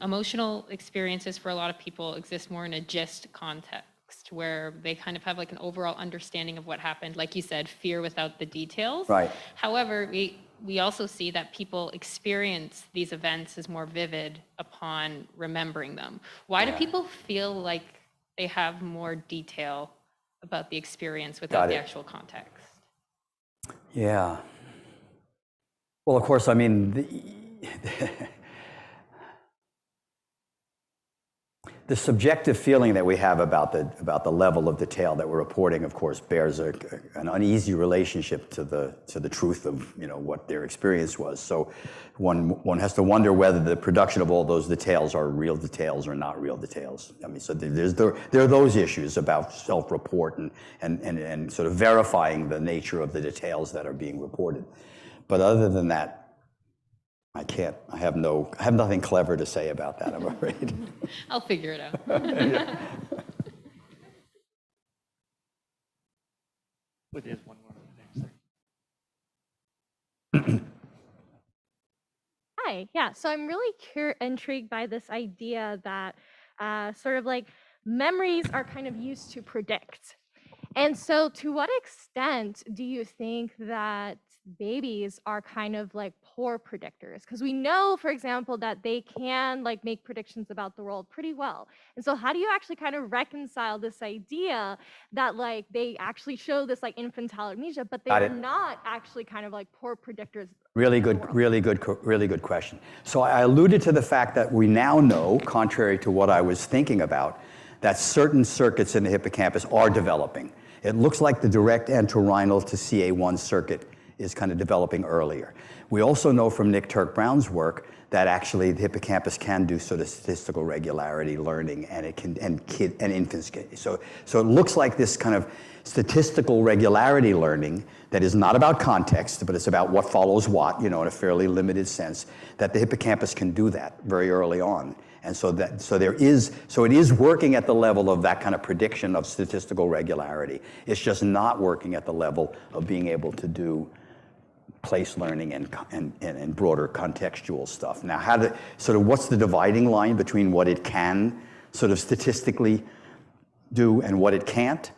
emotional experiences for a lot of people exist more in a gist context, where they kind of have like an overall understanding of what happened. Like you said, fear without the details. Right. However, we also see that people experience these events as more vivid upon remembering them. Why do people feel like they have more detail about the experience without the actual context? Yeah. Well, of course, I mean, the subjective feeling that we have about the level of detail that we're reporting, of course, bears an uneasy relationship to the truth of what their experience was. So one has to wonder whether the production of all those details are real details or not real details. I mean, so there are those issues about self-report and sort of verifying the nature of the details that are being reported. But other than that, I have nothing clever to say about that, I'm afraid. I'll figure it out. There's one more. Hi, yeah, so I'm really intrigued by this idea that sort of like memories are kind of used to predict. And so to what extent do you think that babies are kind of like poor predictors? Because we know, for example, that they can like make predictions about the world pretty well. And so how do you actually kind of reconcile this idea that like they actually show this like infantile amnesia, but they are not actually kind of like poor predictors? Really good question. So I alluded to the fact that we now know, contrary to what I was thinking about, that certain circuits in the hippocampus are developing. It looks like the direct entorhinal to CA1 circuit is kind of developing earlier. We also know from Nick Turk-Brown's work that actually the hippocampus can do sort of statistical regularity learning, and it can, and infants can. So it looks like this kind of statistical regularity learning that is not about context, but it's about what follows what, in a fairly limited sense, that the hippocampus can do that very early on. And so it is working at the level of that kind of prediction of statistical regularity. It's just not working at the level of being able to do place learning and broader contextual stuff. Now, what's the dividing line between what it can sort of statistically do and what it can't?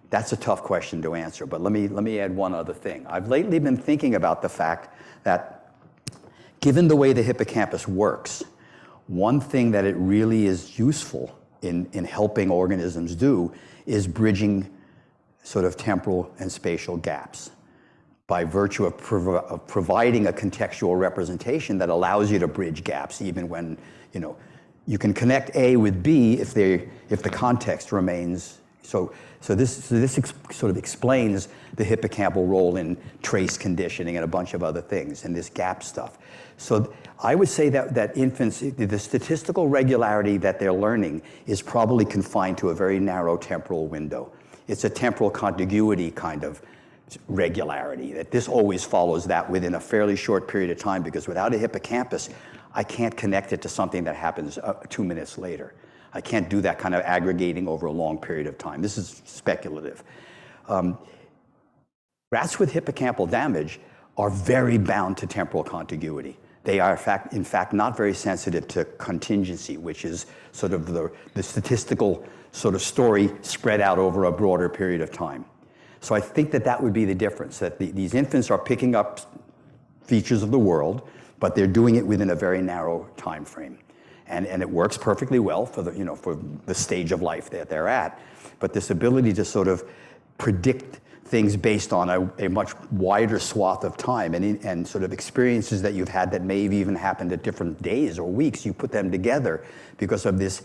That's a tough question to answer, but let me add one other thing. I've lately been thinking about the fact that given the way the hippocampus works, one thing that it really is useful in helping organisms do is bridging sort of temporal and spatial gaps by virtue of providing a contextual representation that allows you to bridge gaps even when, you can connect A with B if the context remains. So this sort of explains the hippocampal role in trace conditioning and a bunch of other things and this gap stuff. So I would say that infants, the statistical regularity that they're learning is probably confined to a very narrow temporal window. It's a temporal contiguity kind of regularity, that this always follows that within a fairly short period of time, because without a hippocampus, I can't connect it to something that happens 2 minutes later. I can't do that kind of aggregating over a long period of time. This is speculative. Rats with hippocampal damage are very bound to temporal contiguity. They are, in fact, not very sensitive to contingency, which is sort of the statistical sort of story spread out over a broader period of time. So I think that that would be the difference, that these infants are picking up features of the world, but they're doing it within a very narrow time frame. And it works perfectly well for the stage of life that they're at. But this ability to sort of predict things based on a much wider swath of time and sort of experiences that you've had that may have even happened at different days or weeks, you put them together because of this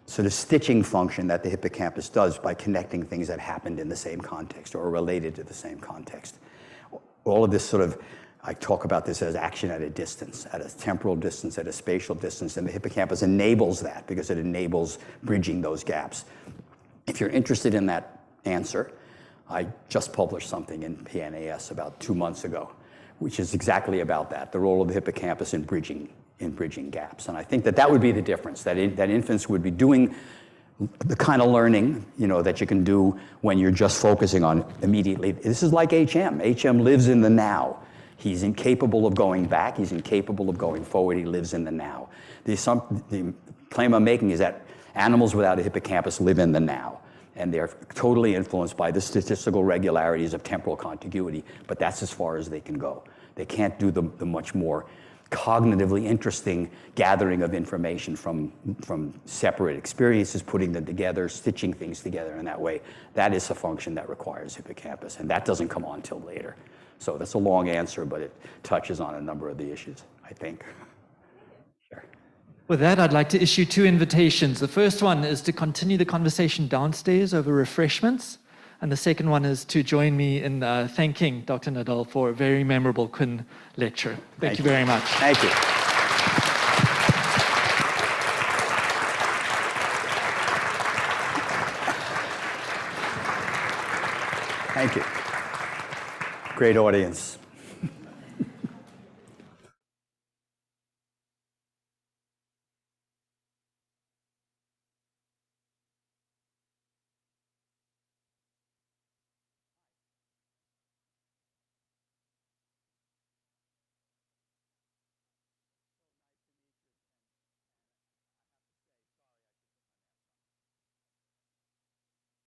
sort of stitching function that the hippocampus does by connecting things that happened in the same context or are related to the same context. All of this sort of, I talk about this as action at a distance, at a temporal distance, at a spatial distance, and the hippocampus enables that because it enables bridging those gaps. If you're interested in that answer, I just published something in PNAS about 2 months ago, which is exactly about that, the role of the hippocampus in bridging gaps. And I think that would be the difference, that infants would be doing the kind of learning, that you can do when you're just focusing on immediately. This is like HM. HM lives in the now. He's incapable of going back. He's incapable of going forward. He lives in the now. The claim I'm making is that animals without a hippocampus live in the now, and they're totally influenced by the statistical regularities of temporal contiguity, but that's as far as they can go. They can't do the much more cognitively interesting gathering of information from separate experiences, putting them together, stitching things together in that way. That is a function that requires hippocampus, and that doesn't come on till later. So that's a long answer, but it touches on a number of the issues, I think. Sure. With that, I'd like to issue 2 invitations. The first one is to continue the conversation downstairs over refreshments. And the second one is to join me in thanking Dr. Nadel for a very memorable Quinn lecture. Thank you very much. Thank you. Thank you. Great audience.